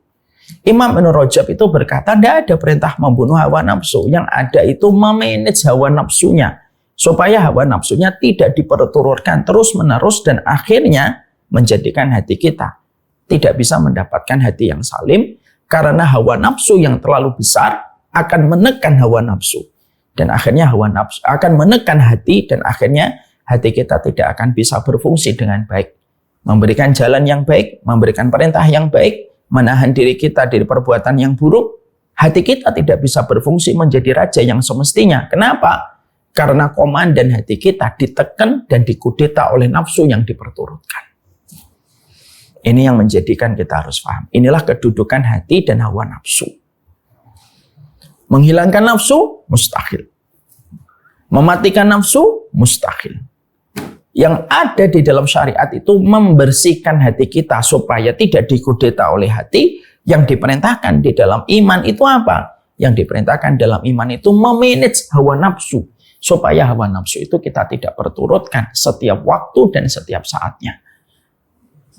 Imam Ibnu Rajab itu berkata, tidak ada perintah membunuh hawa nafsu. Yang ada itu memanage hawa nafsunya. Supaya hawa nafsunya tidak diperturutkan terus-menerus dan akhirnya menjadikan hati kita tidak bisa mendapatkan hati yang salim. Karena hawa nafsu yang terlalu besar akan menekan hawa nafsu. Dan akhirnya hawa nafsu akan menekan hati dan akhirnya hati kita tidak akan bisa berfungsi dengan baik. Memberikan jalan yang baik, memberikan perintah yang baik, menahan diri kita dari perbuatan yang buruk, hati kita tidak bisa berfungsi menjadi raja yang semestinya. Kenapa? Karena komandan hati kita ditekan dan dikudeta oleh nafsu yang diperturutkan. Ini yang menjadikan kita harus paham. Inilah kedudukan hati dan hawa nafsu. Menghilangkan nafsu, mustahil. Mematikan nafsu, mustahil. Yang ada di dalam syariat itu membersihkan hati kita supaya tidak dikudeta oleh hati. Yang diperintahkan di dalam iman itu apa? Yang diperintahkan dalam iman itu memanage hawa nafsu supaya hawa nafsu itu kita tidak perturutkan setiap waktu dan setiap saatnya.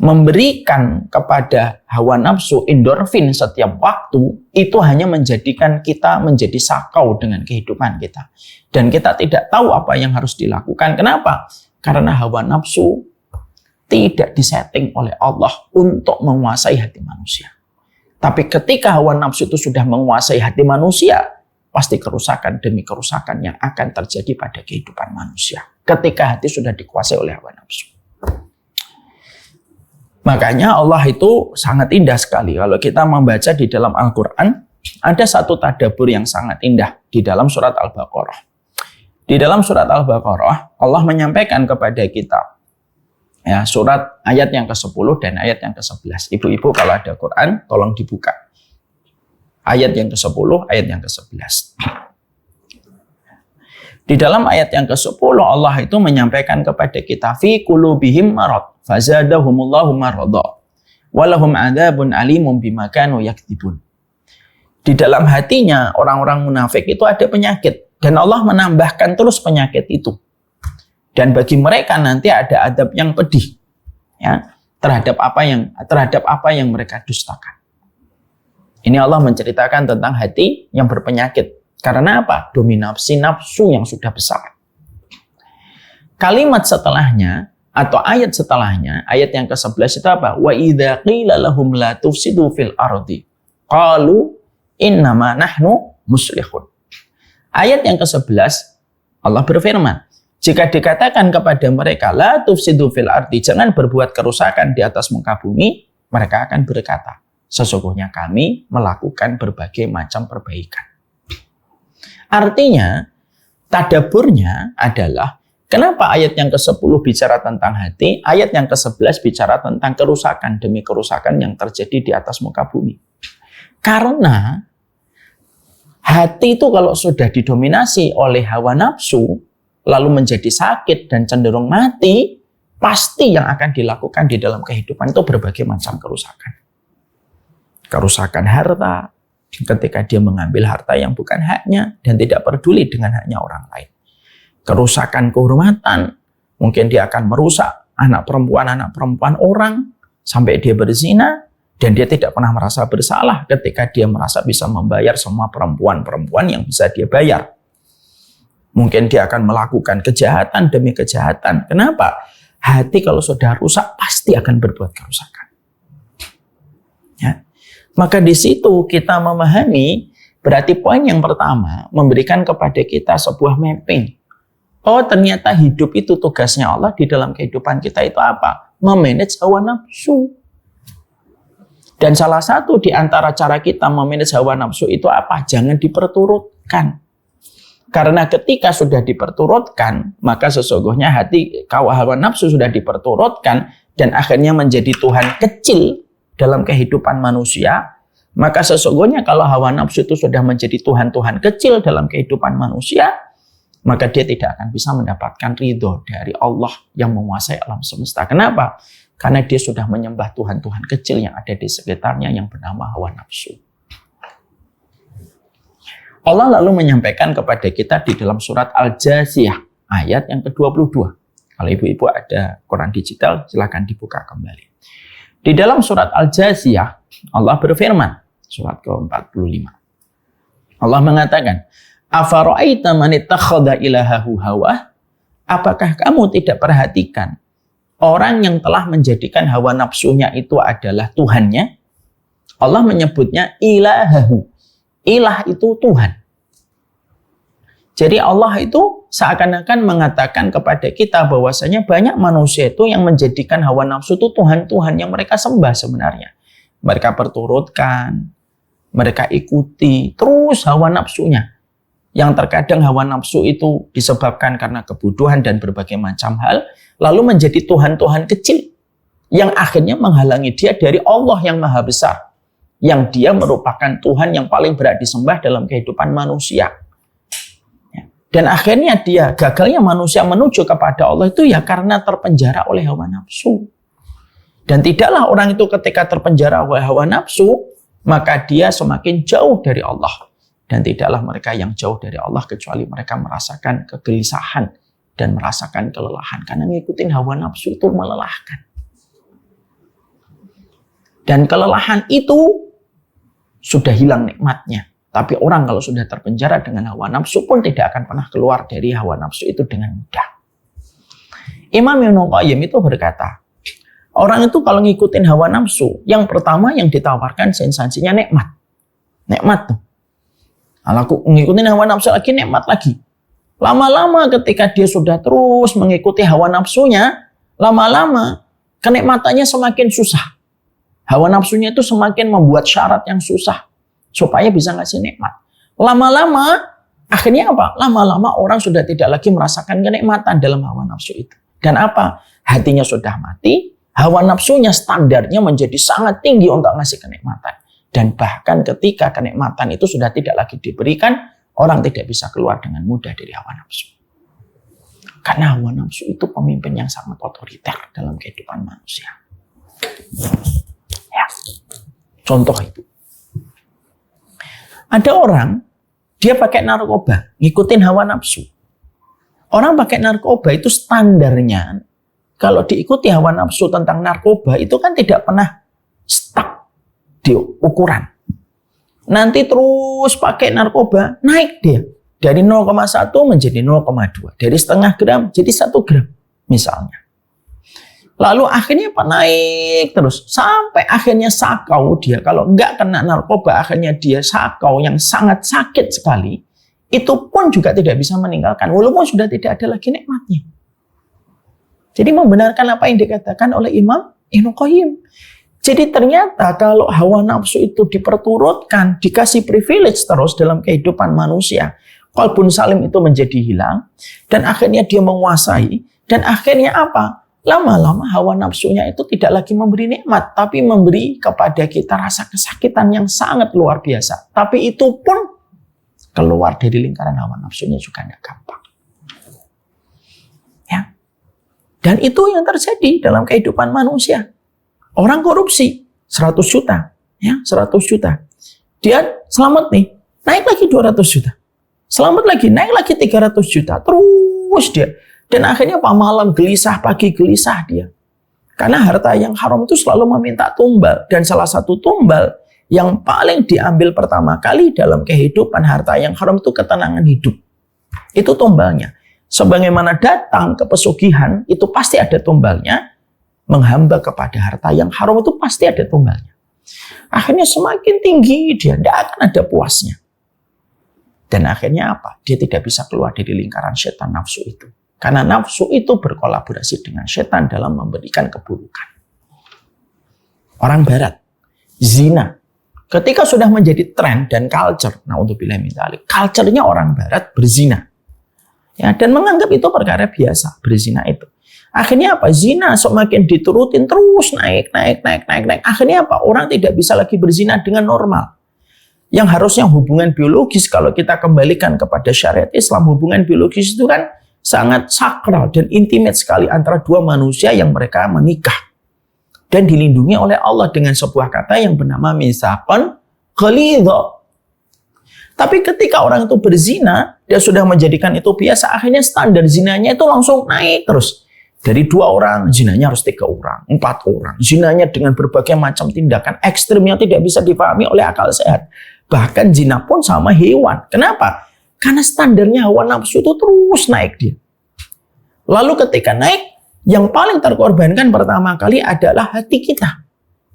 Memberikan kepada hawa nafsu endorfin setiap waktu itu hanya menjadikan kita menjadi sakau dengan kehidupan kita. Dan kita tidak tahu apa yang harus dilakukan. Kenapa? Karena hawa nafsu tidak disetting oleh Allah untuk menguasai hati manusia. Tapi ketika hawa nafsu itu sudah menguasai hati manusia, pasti kerusakan demi kerusakan yang akan terjadi pada kehidupan manusia. Ketika hati sudah dikuasai oleh hawa nafsu. Makanya Allah itu sangat indah sekali. Kalau kita membaca di dalam Al-Quran, ada satu tadabbur yang sangat indah di dalam surat Al-Baqarah. Di dalam surat Al-Baqarah, Allah menyampaikan kepada kita, ya, surat ayat yang ke-10 dan ayat yang ke-11. Ibu-ibu kalau ada Quran, tolong dibuka. Ayat yang ke-10, ayat yang ke-11. Di dalam ayat yang ke-10 Allah itu menyampaikan kepada kita fi qulubihim marad fazadahumullahu marada walahum adzabun alimun bima kanu yakdzibun. Di dalam hatinya orang-orang munafik itu ada penyakit dan Allah menambahkan terus penyakit itu. Dan bagi mereka nanti ada adab yang pedih, ya, terhadap apa yang mereka dustakan. Ini Allah menceritakan tentang hati yang berpenyakit. Karena apa? Dominasi nafsu yang sudah besar. Kalimat setelahnya atau ayat setelahnya, ayat yang ke-11 itu apa? Wa idza qila lahum la tufsidu fil ardi qalu innama nahnu muslihun. Ayat yang ke-11 Allah berfirman, jika dikatakan kepada mereka la tufsidu fil ardi, jangan berbuat kerusakan di atas muka bumi, mereka akan berkata, sesungguhnya kami melakukan berbagai macam perbaikan. Artinya, tadaburnya adalah kenapa ayat yang ke-10 bicara tentang hati, ayat yang ke-11 bicara tentang kerusakan demi kerusakan yang terjadi di atas muka bumi. Karena hati itu kalau sudah didominasi oleh hawa nafsu, lalu menjadi sakit dan cenderung mati, pasti yang akan dilakukan di dalam kehidupan itu berbagai macam kerusakan. Kerusakan harta, ketika dia mengambil harta yang bukan haknya dan tidak peduli dengan haknya orang lain. Kerusakan kehormatan, mungkin dia akan merusak anak perempuan orang sampai dia berzina dan dia tidak pernah merasa bersalah ketika dia merasa bisa membayar semua perempuan yang bisa dia bayar. Mungkin dia akan melakukan kejahatan demi kejahatan. Kenapa? Hati kalau sudah rusak pasti akan berbuat kerusakan. Ya. Maka di situ kita memahami, berarti poin yang pertama memberikan kepada kita sebuah mapping. Oh, ternyata hidup itu tugasnya Allah di dalam kehidupan kita itu apa? Memanage hawa nafsu. Dan salah satu di antara cara kita memanage hawa nafsu itu apa? Jangan diperturutkan. Karena ketika sudah diperturutkan, maka sesungguhnya hati hawa nafsu sudah diperturutkan dan akhirnya menjadi Tuhan kecil dalam kehidupan manusia, maka sesungguhnya kalau hawa nafsu itu sudah menjadi Tuhan-Tuhan kecil dalam kehidupan manusia, maka dia tidak akan bisa mendapatkan ridho dari Allah yang menguasai alam semesta. Kenapa? Karena dia sudah menyembah Tuhan-Tuhan kecil yang ada di sekitarnya yang bernama hawa nafsu. Allah lalu menyampaikan kepada kita di dalam surat Al-Jasiyah ayat yang ke-22. Kalau ibu-ibu ada Quran digital, silakan dibuka kembali. Di dalam surat Al-Jasiyah, Allah berfirman, surat ke-45. Allah mengatakan, "Afara'aita man ittakhadha ilahahu hawah?" Apakah kamu tidak perhatikan orang yang telah menjadikan hawa nafsunya itu adalah Tuhannya? Allah menyebutnya ilahahu. Ilah itu Tuhan. Jadi Allah itu seakan-akan mengatakan kepada kita bahwasanya banyak manusia itu yang menjadikan hawa nafsu itu Tuhan-Tuhan yang mereka sembah sebenarnya. Mereka perturutkan, mereka ikuti terus hawa nafsunya. Yang terkadang hawa nafsu itu disebabkan karena kebutuhan dan berbagai macam hal, lalu menjadi Tuhan-Tuhan kecil yang akhirnya menghalangi dia dari Allah yang maha besar, yang dia merupakan Tuhan yang paling berat disembah dalam kehidupan manusia. Dan akhirnya gagalnya manusia menuju kepada Allah itu ya karena terpenjara oleh hawa nafsu. Dan tidaklah orang itu ketika terpenjara oleh hawa nafsu, maka dia semakin jauh dari Allah. Dan tidaklah mereka yang jauh dari Allah kecuali mereka merasakan kegelisahan dan merasakan kelelahan. Karena ngikutin hawa nafsu itu melelahkan. Dan kelelahan itu sudah hilang nikmatnya. Tapi orang kalau sudah terpenjara dengan hawa nafsu pun tidak akan pernah keluar dari hawa nafsu itu dengan mudah. Imam Ibnu Qayyim itu berkata, orang itu kalau ngikutin hawa nafsu, yang pertama yang ditawarkan sensasinya nikmat. Nikmat tuh. Kalau aku ngikutin hawa nafsu lagi, nikmat lagi. Lama-lama ketika dia sudah terus mengikuti hawa nafsunya, lama-lama kenikmatannya semakin susah. Hawa nafsunya itu semakin membuat syarat yang susah supaya bisa ngasih nikmat. Lama-lama, akhirnya apa? Lama-lama orang sudah tidak lagi merasakan kenikmatan dalam hawa nafsu itu. Dan apa? Hatinya sudah mati, hawa nafsunya standarnya menjadi sangat tinggi untuk ngasih kenikmatan. Dan bahkan ketika kenikmatan itu sudah tidak lagi diberikan, orang tidak bisa keluar dengan mudah dari hawa nafsu. Karena hawa nafsu itu pemimpin yang sangat otoriter dalam kehidupan manusia. Ya. Contoh itu. Ada orang, dia pakai narkoba, ngikutin hawa nafsu. Orang pakai narkoba itu standarnya, kalau diikuti hawa nafsu tentang narkoba, itu kan tidak pernah stuck di ukuran. Nanti terus pakai narkoba, naik dia. Dari 0,1 menjadi 0,2. Dari setengah gram jadi 1 gram, misalnya. Lalu akhirnya apa? Naik terus. Sampai akhirnya sakau dia. Kalau nggak kena narkoba, akhirnya dia sakau yang sangat sakit sekali. Itu pun juga tidak bisa meninggalkan. Walaupun sudah tidak ada lagi nikmatnya. Jadi membenarkan apa yang dikatakan oleh Imam Ibnu Qayyim. Jadi ternyata kalau hawa nafsu itu diperturutkan, dikasih privilege terus dalam kehidupan manusia, qalbun salim itu menjadi hilang, dan akhirnya dia menguasai, dan akhirnya apa? Lama-lama hawa nafsunya itu tidak lagi memberi nikmat, tapi memberi kepada kita rasa kesakitan yang sangat luar biasa. Tapi itu pun keluar dari lingkaran hawa nafsunya juga tidak gampang. Ya. Dan itu yang terjadi dalam kehidupan manusia. Orang korupsi 100 juta, ya 100 juta. Dia selamat nih, naik lagi 200 juta. Selamat lagi, naik lagi 300 juta. Terus dia. Dan akhirnya apa? Malam gelisah, pagi gelisah dia. Karena harta yang haram itu selalu meminta tumbal. Dan salah satu tumbal yang paling diambil pertama kali dalam kehidupan harta yang haram itu ketenangan hidup. Itu tumbalnya. Sebagaimana datang ke pesugihan, itu pasti ada tumbalnya. Menghamba kepada harta yang haram itu pasti ada tumbalnya. Akhirnya semakin tinggi dia, tidak akan ada puasnya. Dan akhirnya apa? Dia tidak bisa keluar dari lingkaran setan nafsu itu. Karena nafsu itu berkolaborasi dengan setan dalam memberikan keburukan. Orang barat, zina. Ketika sudah menjadi tren dan culture, nah untuk bilang misalnya, culture-nya orang barat berzina. Ya, dan menganggap itu perkara biasa, berzina itu. Akhirnya apa? Zina semakin diturutin terus naik. Akhirnya apa? Orang tidak bisa lagi berzina dengan normal. Yang harusnya hubungan biologis, kalau kita kembalikan kepada syariat Islam, hubungan biologis itu kan sangat sakral dan intimate sekali antara dua manusia yang mereka menikah. Dan dilindungi oleh Allah dengan sebuah kata yang bernama mitsaqan ghalidha. Tapi ketika orang itu berzina, dia sudah menjadikan itu biasa, akhirnya standar zinanya itu langsung naik terus. Dari 2 orang, zinanya harus 3 orang, 4 orang. Zinanya dengan berbagai macam tindakan ekstrim yang tidak bisa dipahami oleh akal sehat. Bahkan zina pun sama hewan. Kenapa? Karena standarnya hawa nafsu itu terus naik dia. Lalu ketika naik, yang paling terkorbankan pertama kali adalah hati kita.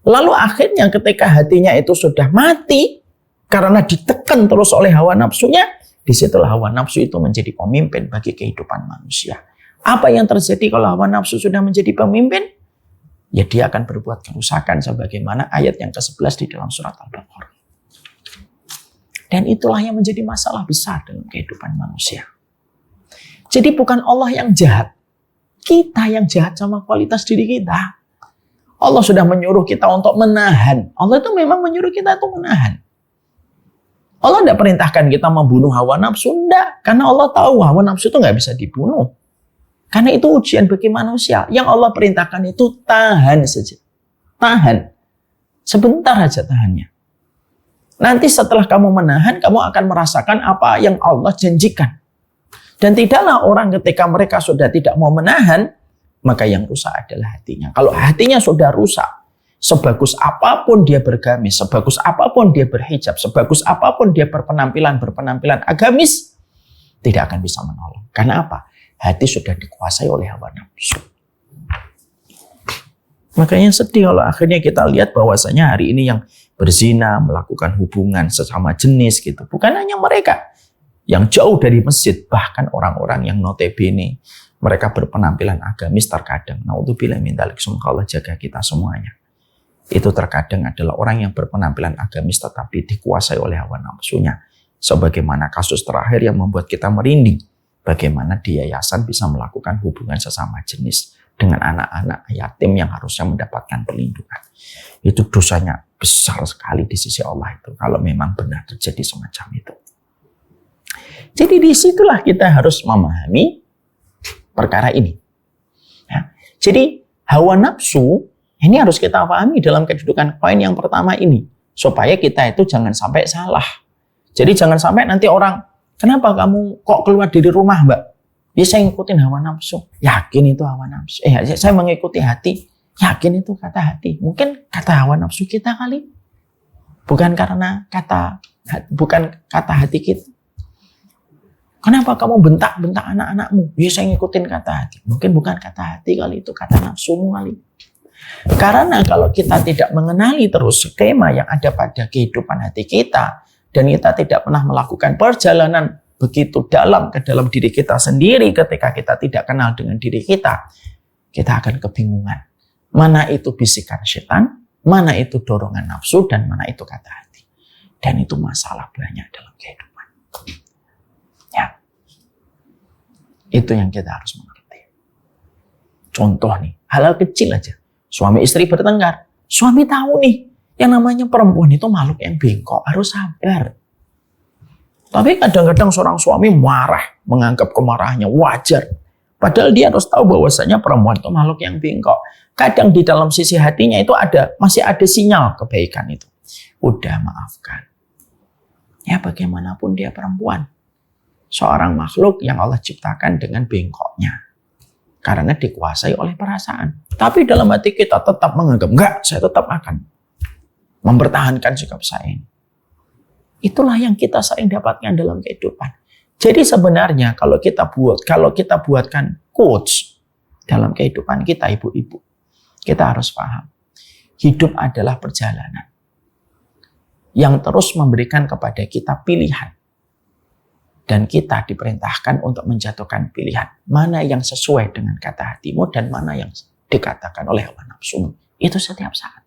Lalu akhirnya ketika hatinya itu sudah mati, karena ditekan terus oleh hawa nafsunya, disitulah hawa nafsu itu menjadi pemimpin bagi kehidupan manusia. Apa yang terjadi kalau hawa nafsu sudah menjadi pemimpin? Ya dia akan berbuat kerusakan sebagaimana ayat yang ke-11 di dalam surat Al-Baqarah. Dan itulah yang menjadi masalah besar dalam kehidupan manusia. Jadi bukan Allah yang jahat. Kita yang jahat sama kualitas diri kita. Allah sudah menyuruh kita untuk menahan. Allah itu memang menyuruh kita untuk menahan. Allah tidak perintahkan kita membunuh hawa nafsu. Tidak. Karena Allah tahu hawa nafsu itu nggak bisa dibunuh. Karena itu ujian bagi manusia. Yang Allah perintahkan itu tahan saja. Tahan. Sebentar aja tahannya. Nanti setelah kamu menahan, kamu akan merasakan apa yang Allah janjikan. Dan tidaklah orang ketika mereka sudah tidak mau menahan, maka yang rusak adalah hatinya. Kalau hatinya sudah rusak, sebagus apapun dia bergamis, sebagus apapun dia berhijab, sebagus apapun dia berpenampilan agamis, tidak akan bisa menolong. Karena apa? Hati sudah dikuasai oleh hawa nafsu. Makanya sedih kalau akhirnya kita lihat bahwasanya hari ini yang berzina, melakukan hubungan sesama jenis gitu. Bukan hanya mereka yang jauh dari masjid, bahkan orang-orang yang notabene mereka berpenampilan agamis terkadang. Naudzubillah min dzalik, semoga Allah jaga kita semuanya. Itu terkadang adalah orang yang berpenampilan agamis tetapi dikuasai oleh hawa nafsunya. Sebagaimana kasus terakhir yang membuat kita merinding. Bagaimana di yayasan bisa melakukan hubungan sesama jenis dengan anak-anak yatim yang harusnya mendapatkan perlindungan. Itu dosanya besar sekali di sisi Allah itu. Kalau memang benar terjadi semacam itu. Jadi disitulah kita harus memahami perkara ini. Ya. Jadi hawa nafsu ini harus kita pahami dalam kedudukan poin yang pertama ini. Supaya kita itu jangan sampai salah. Jadi jangan sampai nanti orang, kenapa kamu kok keluar dari rumah, Mbak? Ya saya ngikutin hawa nafsu. Yakin itu hawa nafsu. Saya mengikuti hati. Yakin itu kata hati. Mungkin kata hawa nafsu kita kali. Bukan karena kata hati kita. Kenapa kamu bentak-bentak anak-anakmu? Ya saya ngikutin kata hati. Mungkin bukan kata hati kali, itu kata nafsumu kali. Karena kalau kita tidak mengenali terus skema yang ada pada kehidupan hati kita, dan kita tidak pernah melakukan perjalanan begitu dalam ke dalam diri kita sendiri ketika kita tidak kenal dengan diri kita akan kebingungan. Mana itu bisikan setan, mana itu dorongan nafsu, dan mana itu kata hati. Dan itu masalah banyak dalam kehidupan. Ya. Itu yang kita harus mengerti. Contoh nih, hal-hal kecil aja. Suami istri bertengkar. Suami tahu nih, yang namanya perempuan itu makhluk yang bengkok, harus sabar. Tapi kadang-kadang seorang suami marah, menganggap kemarahannya wajar. Padahal dia harus tahu bahwasanya perempuan itu makhluk yang bengkok. Kadang di dalam sisi hatinya itu masih ada sinyal kebaikan itu. Udah maafkan. Ya bagaimanapun dia perempuan. Seorang makhluk yang Allah ciptakan dengan bengkoknya. Karena dikuasai oleh perasaan. Tapi dalam hati kita tetap menganggap, enggak, saya tetap akan mempertahankan sikap saya ini. Itulah yang kita sering dapatkan dalam kehidupan. Jadi sebenarnya kalau kita buatkan quotes dalam kehidupan kita, ibu-ibu, kita harus paham. Hidup adalah perjalanan yang terus memberikan kepada kita pilihan. Dan kita diperintahkan untuk menjatuhkan pilihan. Mana yang sesuai dengan kata hatimu dan mana yang dikatakan oleh hawa nafsumu. Itu setiap saat.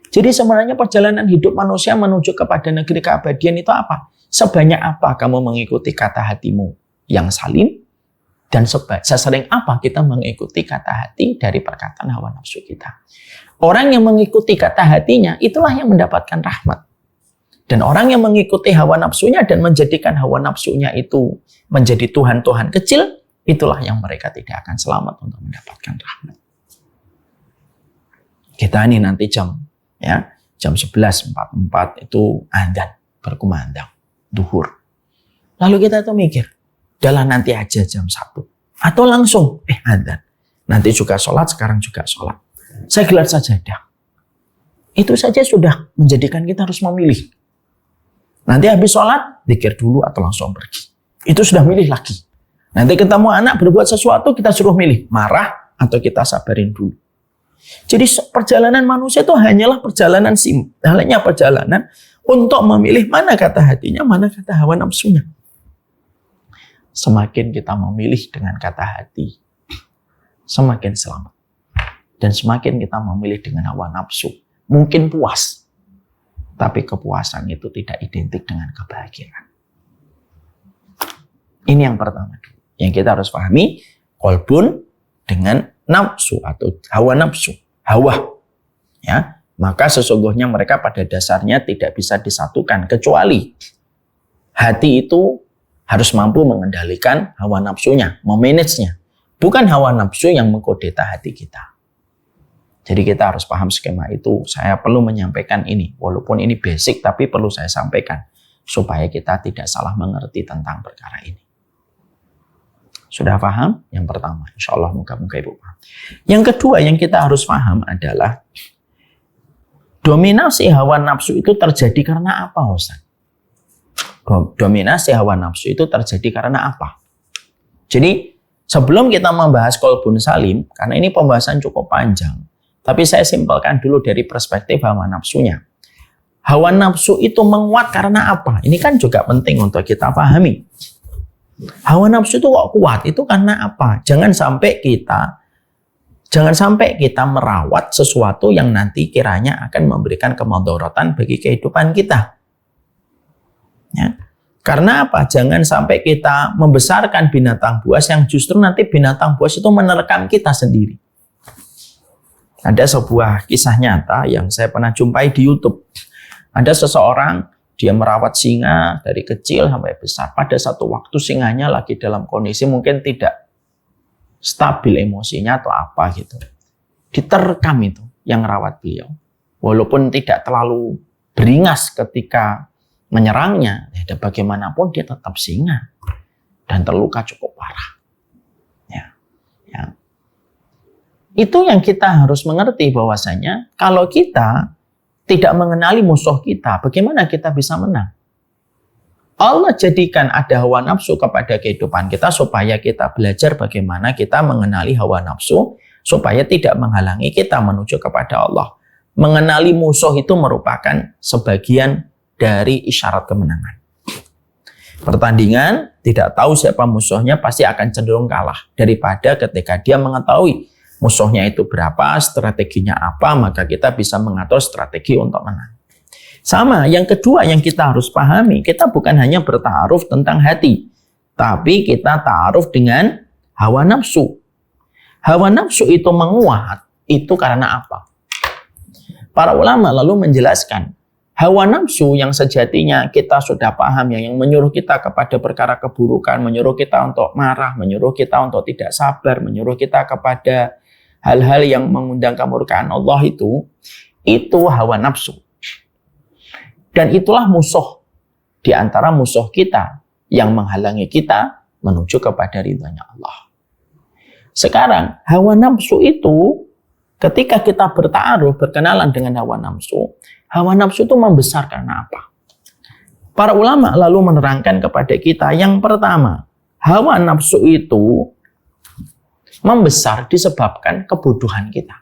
Jadi sebenarnya perjalanan hidup manusia menuju kepada negeri keabadian itu apa? Sebanyak apa kamu mengikuti kata hatimu yang salim? Dan sesering apa kita mengikuti kata hati dari perkataan hawa nafsu kita? Orang yang mengikuti kata hatinya, itulah yang mendapatkan rahmat. Dan orang yang mengikuti hawa nafsunya dan menjadikan hawa nafsunya itu menjadi Tuhan-Tuhan kecil, itulah yang mereka tidak akan selamat untuk mendapatkan rahmat. Kita ini nanti jam 11.44 itu adzan berkumandang duhur. Lalu kita tuh mikir, udahlah nanti aja jam 1. Atau langsung adzan. Nanti juga sholat, sekarang juga sholat. Saya gelar sajadah. Itu saja sudah menjadikan kita harus memilih. Nanti habis sholat, dzikir dulu atau langsung pergi. Itu sudah milih lagi. Nanti ketemu anak berbuat sesuatu, kita suruh milih. Marah atau kita sabarin dulu. Jadi perjalanan manusia itu hanyalah perjalanan untuk memilih mana kata hatinya, mana kata hawa nafsunya. Semakin kita memilih dengan kata hati, semakin selamat. Dan semakin kita memilih dengan hawa nafsu, mungkin puas. Tapi kepuasan itu tidak identik dengan kebahagiaan. Ini yang pertama. Yang kita harus pahami, qalbun dengan nafsu atau hawa nafsu. Hawa. Ya, maka sesungguhnya mereka pada dasarnya tidak bisa disatukan. Kecuali hati itu harus mampu mengendalikan hawa nafsunya, memanagenya. Bukan hawa nafsu yang mengkodeta hati kita. Jadi kita harus paham skema itu. Saya perlu menyampaikan ini. Walaupun ini basic, tapi perlu saya sampaikan. Supaya kita tidak salah mengerti tentang perkara ini. Sudah paham? Yang pertama. Insya Allah moga-moga Ibu paham. Yang kedua yang kita harus paham adalah dominasi hawa nafsu itu terjadi karena apa, Ustaz? Dominasi hawa nafsu itu terjadi karena apa? Jadi sebelum kita membahas qalbun salim, karena ini pembahasan cukup panjang, tapi saya simpelkan dulu dari perspektif hawa nafsunya. Hawa nafsu itu menguat karena apa? Ini kan juga penting untuk kita pahami. Hawa nafsu itu kok kuat? Itu karena apa? Jangan sampai kita merawat sesuatu yang nanti kiranya akan memberikan kemudaratan bagi kehidupan kita. Ya. Karena apa? Jangan sampai kita membesarkan binatang buas yang justru nanti binatang buas itu menerkam kita sendiri. Ada sebuah kisah nyata yang saya pernah jumpai di YouTube. Ada seseorang, dia merawat singa dari kecil sampai besar. Pada satu waktu singanya lagi dalam kondisi mungkin tidak stabil emosinya atau apa gitu. Diterkam itu yang merawat beliau. Walaupun tidak terlalu beringas ketika menyerangnya, ya bagaimanapun dia tetap singa dan terluka cukup parah. Ya. Itu yang kita harus mengerti bahwasanya kalau kita tidak mengenali musuh kita, bagaimana kita bisa menang? Allah jadikan ada hawa nafsu kepada kehidupan kita supaya kita belajar bagaimana kita mengenali hawa nafsu supaya tidak menghalangi kita menuju kepada Allah. Mengenali musuh itu merupakan sebagian dari isyarat kemenangan. Pertandingan tidak tahu siapa musuhnya pasti akan cenderung kalah daripada ketika dia mengetahui musuhnya itu berapa, strateginya apa, maka kita bisa mengatur strategi untuk menang. Sama, yang kedua yang kita harus pahami, kita bukan hanya bertaaruf tentang hati, tapi kita taaruf dengan hawa nafsu. Hawa nafsu itu menguat, itu karena apa? Para ulama lalu menjelaskan, hawa nafsu yang sejatinya kita sudah paham, yang menyuruh kita kepada perkara keburukan, menyuruh kita untuk marah, menyuruh kita untuk tidak sabar, menyuruh kita kepada hal-hal yang mengundang kemurkaan Allah itu hawa nafsu. Dan itulah musuh di antara musuh kita yang menghalangi kita menuju kepada ridhanya Allah. Sekarang, hawa nafsu itu ketika kita bertaaruf, berkenalan dengan hawa nafsu itu membesar karena apa? Para ulama lalu menerangkan kepada kita, yang pertama, hawa nafsu itu membesar disebabkan kebodohan kita.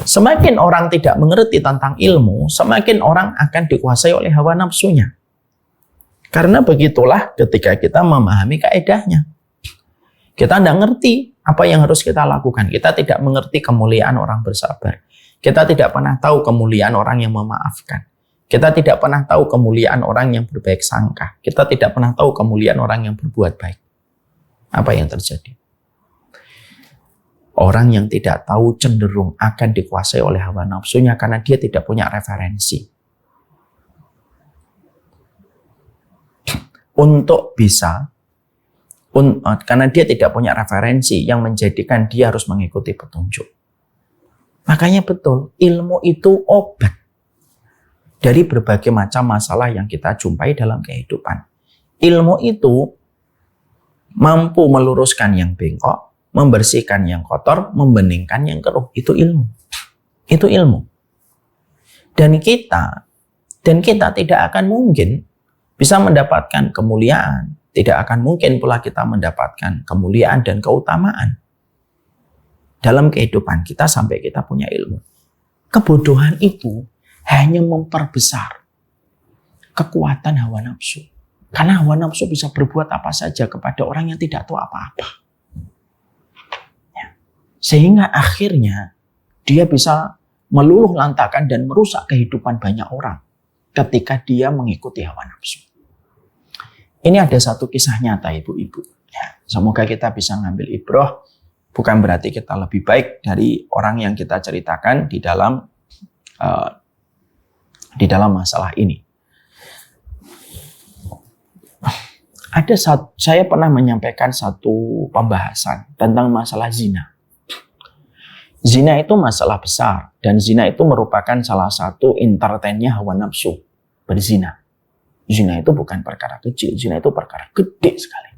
Semakin orang tidak mengerti tentang ilmu, semakin orang akan dikuasai oleh hawa nafsunya. Karena begitulah ketika kita memahami kaedahnya. Kita tidak ngerti apa yang harus kita lakukan. Kita tidak mengerti kemuliaan orang bersabar. Kita tidak pernah tahu kemuliaan orang yang memaafkan. Kita tidak pernah tahu kemuliaan orang yang berbaik sangka. Kita tidak pernah tahu kemuliaan orang yang berbuat baik. Apa yang terjadi? Orang yang tidak tahu cenderung akan dikuasai oleh hawa nafsunya karena dia tidak punya referensi. Untuk bisa, karena dia tidak punya referensi yang menjadikan dia harus mengikuti petunjuk. Makanya betul, ilmu itu obat dari berbagai macam masalah yang kita jumpai dalam kehidupan. Ilmu itu mampu meluruskan yang bengkok, membersihkan yang kotor, membeningkan yang keruh. Itu ilmu. Itu ilmu. Dan kita tidak akan mungkin bisa mendapatkan kemuliaan. Tidak akan mungkin pula kita mendapatkan kemuliaan dan keutamaan dalam kehidupan kita sampai kita punya ilmu. Kebodohan itu hanya memperbesar kekuatan hawa nafsu. Karena hawa nafsu bisa berbuat apa saja kepada orang yang tidak tahu apa-apa. Sehingga akhirnya dia bisa meluluh lantakan dan merusak kehidupan banyak orang ketika dia mengikuti hawa nafsu. Ini ada satu kisah nyata ibu-ibu. Ya, semoga kita bisa ngambil ibrah. Bukan berarti kita lebih baik dari orang yang kita ceritakan di dalam masalah ini. Saya pernah menyampaikan satu pembahasan tentang masalah zina. Zina itu masalah besar, dan zina itu merupakan salah satu entertainnya hawa nafsu, berzina. Zina itu bukan perkara kecil, zina itu perkara gede sekali.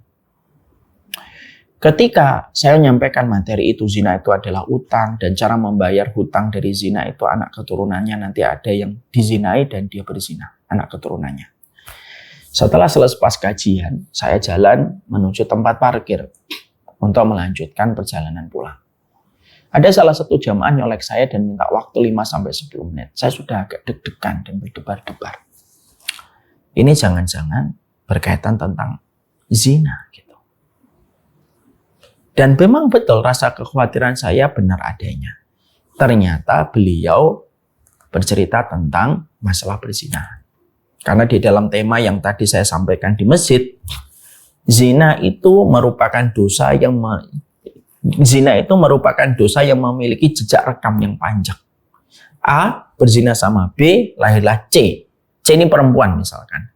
Ketika saya menyampaikan materi itu, zina itu adalah utang, dan cara membayar hutang dari zina itu anak keturunannya nanti ada yang dizinai dan dia berzina, anak keturunannya. Setelah selesai kajian, saya jalan menuju tempat parkir untuk melanjutkan perjalanan pulang. Ada salah satu jamaah nyolek saya dan minta waktu 5-10 menit. Saya sudah agak deg-degan dan berdebar-debar. Ini jangan-jangan berkaitan tentang zina gitu. Dan memang betul rasa kekhawatiran saya benar adanya. Ternyata beliau bercerita tentang masalah berzina. Karena di dalam tema yang tadi saya sampaikan di masjid, zina itu merupakan dosa yang memiliki jejak rekam yang panjang. A berzina sama B, lahirlah C. C ini perempuan misalkan.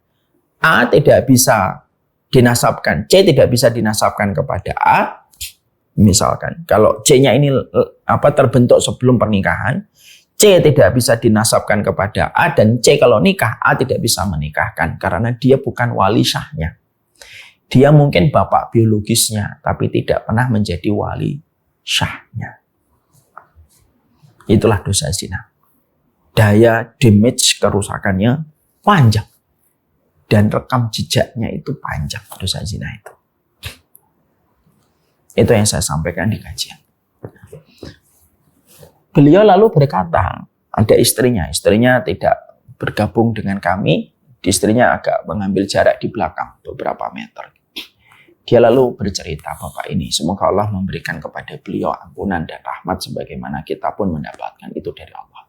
A tidak bisa dinasabkan, C tidak bisa dinasabkan kepada A. Misalkan kalau C-nya ini terbentuk sebelum pernikahan, C tidak bisa dinasabkan kepada A, dan C kalau nikah A tidak bisa menikahkan karena dia bukan wali syahnya. Dia mungkin bapak biologisnya, tapi tidak pernah menjadi wali syahnya. Itulah dosa zina. Daya damage kerusakannya panjang. Dan rekam jejaknya itu panjang, dosa zina itu. Itu yang saya sampaikan di kajian. Beliau lalu berkata, ada istrinya tidak bergabung dengan kami. Istrinya agak mengambil jarak di belakang beberapa meter. Dia lalu bercerita, Bapak ini semoga Allah memberikan kepada beliau ampunan dan rahmat sebagaimana kita pun mendapatkan itu dari Allah.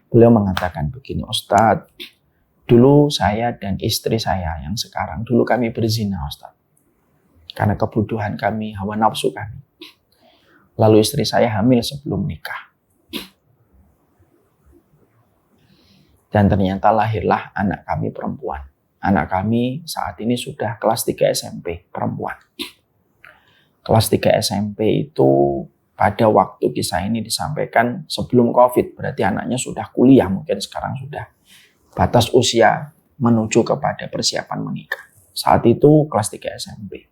Beliau mengatakan begini, Ustadz, dulu saya dan istri saya yang sekarang, dulu kami berzina Ustadz. Karena kebutuhan kami, hawa nafsu kami. Lalu istri saya hamil sebelum nikah. Dan ternyata lahirlah anak kami perempuan. Anak kami saat ini sudah kelas 3 SMP, perempuan. Kelas 3 SMP itu pada waktu kisah ini disampaikan sebelum COVID. Berarti anaknya sudah kuliah, mungkin sekarang sudah batas usia menuju kepada persiapan menikah. Saat itu kelas 3 SMP.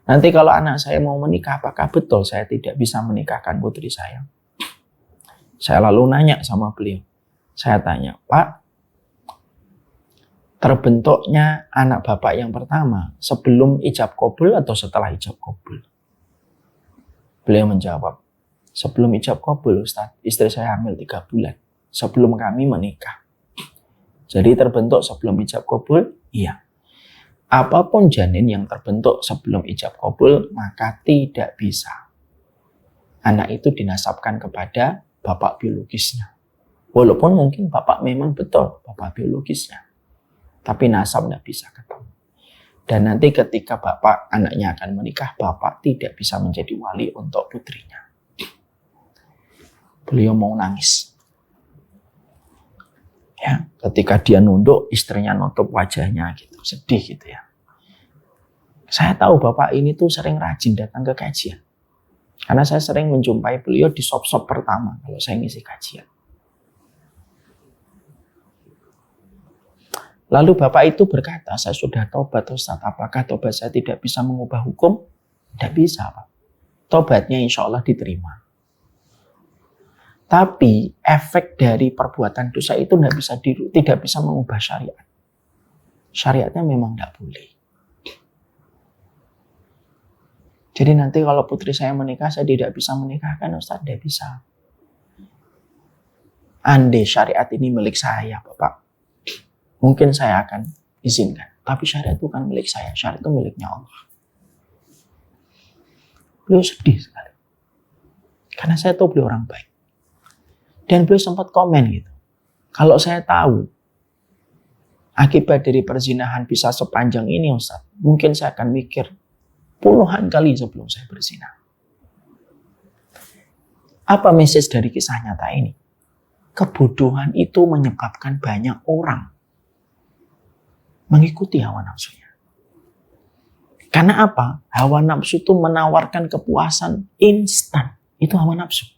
Nanti kalau anak saya mau menikah, apakah betul saya tidak bisa menikahkan putri saya? Saya lalu nanya sama beliau. Saya tanya, Pak, terbentuknya anak Bapak yang pertama sebelum ijab kabul atau setelah ijab kabul? Beliau menjawab, sebelum ijab kabul Ustaz, istri saya hamil 3 bulan sebelum kami menikah. Jadi terbentuk sebelum ijab kabul? Iya. Apapun janin yang terbentuk sebelum ijab kabul, maka tidak bisa anak itu dinasabkan kepada bapak biologisnya. Walaupun mungkin bapak memang betul bapak biologisnya, tapi nasab tidak bisa ketemu. Dan nanti ketika bapak anaknya akan menikah, bapak tidak bisa menjadi wali untuk putrinya. Beliau mau nangis. Ya, ketika dia nunduk, istrinya nutup wajahnya gitu, sedih gitu ya. Saya tahu bapak ini tuh sering rajin datang ke kajian. Karena saya sering menjumpai beliau di shop-shop pertama kalau saya ngisi kajian. Lalu bapak itu berkata, saya sudah tobat Ustaz, apakah tobat saya tidak bisa mengubah hukum? Tidak bisa Pak. Tobatnya insya Allah diterima. Tapi efek dari perbuatan dosa itu tidak bisa mengubah syariat. Syariatnya memang tidak boleh. Jadi nanti kalau putri saya menikah, saya tidak bisa menikahkan Ustaz, tidak bisa. Andai syariat ini milik saya Bapak, mungkin saya akan izinkan. Tapi syariat itu bukan milik saya. Syariat itu miliknya Allah. Beliau sedih sekali. Karena saya tahu beliau orang baik. Dan beliau sempat komen gitu. Kalau saya tahu akibat dari perzinahan bisa sepanjang ini Ustaz, mungkin saya akan mikir puluhan kali sebelum saya berzina. Apa message dari kisah nyata ini? Kebodohan itu menyebabkan banyak orang mengikuti hawa nafsunya. Karena apa? Hawa nafsu itu menawarkan kepuasan instan. Itu hawa nafsu.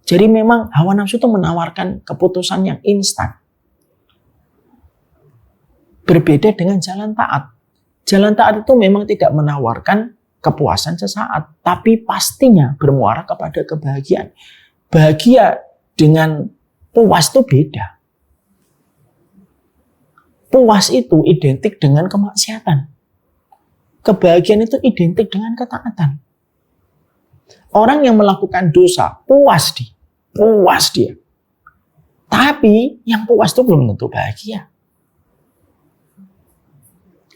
Jadi memang hawa nafsu itu menawarkan keputusan yang instan. Berbeda dengan jalan taat. Jalan taat itu memang tidak menawarkan kepuasan sesaat, tapi pastinya bermuara kepada kebahagiaan. Bahagia dengan puas itu beda. Puas itu identik dengan kemaksiatan. Kebahagiaan itu identik dengan ketaatan. Orang yang melakukan dosa, puas dia. Tapi yang puas itu belum tentu bahagia.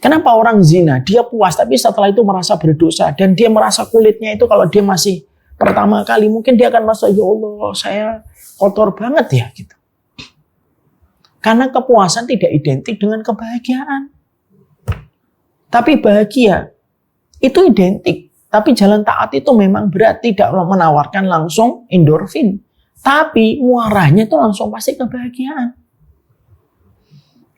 Kenapa orang zina? Dia puas, tapi setelah itu merasa berdosa. Dan dia merasa kulitnya itu kalau dia masih pertama kali, mungkin dia akan merasa, ya Allah, saya kotor banget ya. Gitu. Karena kepuasan tidak identik dengan kebahagiaan. Tapi bahagia itu identik. Tapi jalan taat itu memang berat. Tidak menawarkan langsung endorfin. Tapi muaranya itu langsung pasti kebahagiaan.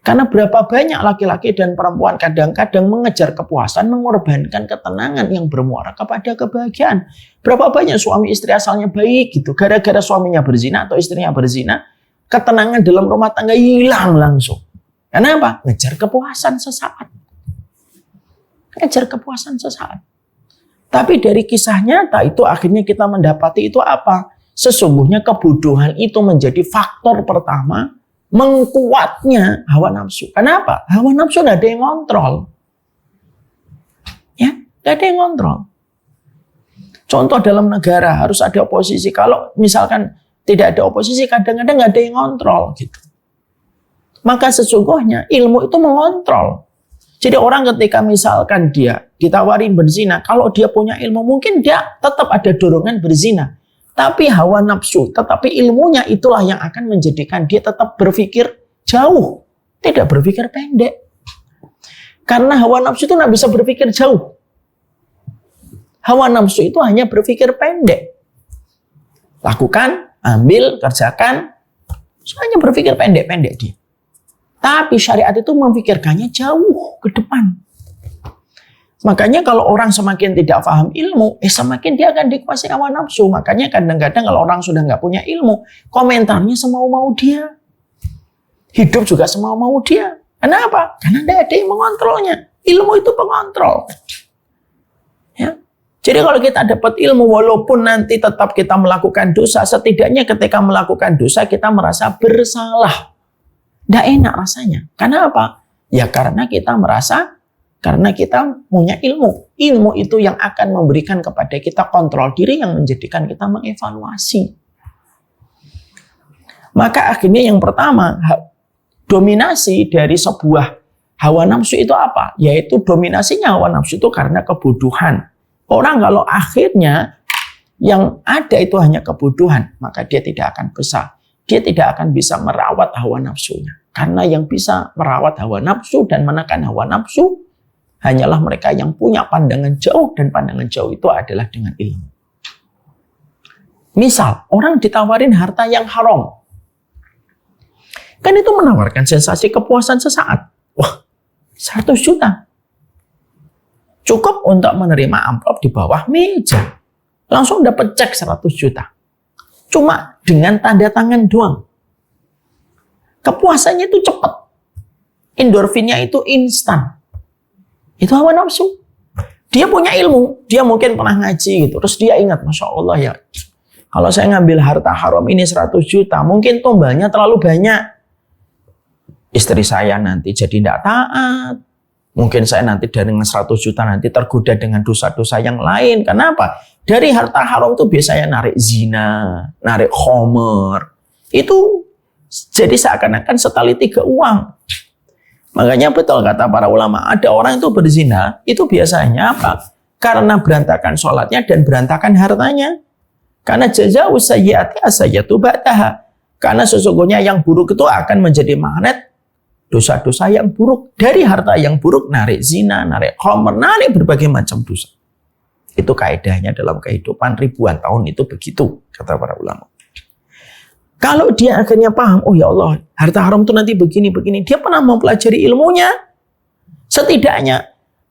Karena berapa banyak laki-laki dan perempuan kadang-kadang mengejar kepuasan, mengorbankan ketenangan yang bermuara kepada kebahagiaan. Berapa banyak suami istri asalnya baik gitu, gara-gara suaminya berzina atau istrinya berzina, ketenangan dalam rumah tangga hilang langsung. Kenapa? Ngejar kepuasan sesaat. Ngejar kepuasan sesaat. Tapi dari kisah nyata itu akhirnya kita mendapati itu apa? Sesungguhnya kebodohan itu menjadi faktor pertama mengkuatnya hawa nafsu. Kenapa? Hawa nafsu nggak ada yang ngontrol. Ya, nggak ada yang ngontrol. Contoh dalam negara harus ada oposisi. Kalau misalkan tidak ada oposisi, kadang-kadang nggak ada yang ngontrol gitu. Maka sesungguhnya ilmu itu mengontrol. Jadi orang ketika misalkan dia ditawarin berzina, kalau dia punya ilmu mungkin dia tetap ada dorongan berzina. Tapi hawa nafsu, tetapi ilmunya itulah yang akan menjadikan dia tetap berpikir jauh. Tidak berpikir pendek. Karena hawa nafsu itu nggak bisa berpikir jauh. Hawa nafsu itu hanya berpikir pendek. Lakukan, ambil, kerjakan. Hanya berpikir pendek-pendek dia. Tapi syariat itu memikirkannya jauh ke depan. Makanya kalau orang semakin tidak paham ilmu, semakin dia akan dikuasai hawa nafsu. Makanya kadang-kadang kalau orang sudah nggak punya ilmu, komentarnya semau-mau dia. Hidup juga semau-mau dia. Kenapa? Karena tidak ada yang mengontrolnya. Ilmu itu pengontrol. Ya. Jadi kalau kita dapat ilmu, walaupun nanti tetap kita melakukan dosa, setidaknya ketika melakukan dosa kita merasa bersalah. Tidak enak rasanya. Kenapa? Ya karena kita merasa karena kita punya ilmu. Ilmu itu yang akan memberikan kepada kita kontrol diri yang menjadikan kita mengevaluasi. Maka akhirnya yang pertama, dominasi dari sebuah hawa nafsu itu apa? Yaitu dominasinya hawa nafsu itu karena kebodohan. Orang kalau akhirnya yang ada itu hanya kebodohan, maka dia tidak akan besar. Dia tidak akan bisa merawat hawa nafsunya. Karena yang bisa merawat hawa nafsu dan menekan hawa nafsu hanyalah mereka yang punya pandangan jauh, dan pandangan jauh itu adalah dengan ilmu. Misal, orang ditawarin harta yang haram. Kan itu menawarkan sensasi kepuasan sesaat. Wah, 100 juta. Cukup untuk menerima amplop di bawah meja. Langsung dapat cek 100 juta. Cuma dengan tanda tangan doang. Kepuasannya itu cepat. Endorfinnya itu instan. Itu hawa nafsu. Dia punya ilmu. Dia mungkin pernah ngaji gitu. Terus dia ingat, Masya Allah ya. Kalau saya ngambil harta haram ini 100 juta. Mungkin tumbalnya terlalu banyak. Istri saya nanti jadi tidak taat. Mungkin saya nanti dengan 100 juta nanti tergoda dengan dosa-dosa yang lain. Kenapa? Dari harta haram itu biasanya narik zina. Narik khomer. Itu jadi seakan-akan setali 3 uang. Makanya betul kata para ulama, ada orang itu berzina, itu biasanya apa? Karena berantakan sholatnya dan berantakan hartanya. Karena jazaa'u sayyi'ati as-sayyi'atu ba'daha. Karena sesungguhnya yang buruk itu akan menjadi magnet dosa-dosa yang buruk. Dari harta yang buruk, narik zina, narik khamr, narik berbagai macam dosa. Itu kaedahnya dalam kehidupan ribuan tahun itu begitu, kata para ulama. Kalau dia akhirnya paham, oh ya Allah, harta haram itu nanti begini-begini. Dia pernah mempelajari ilmunya. Setidaknya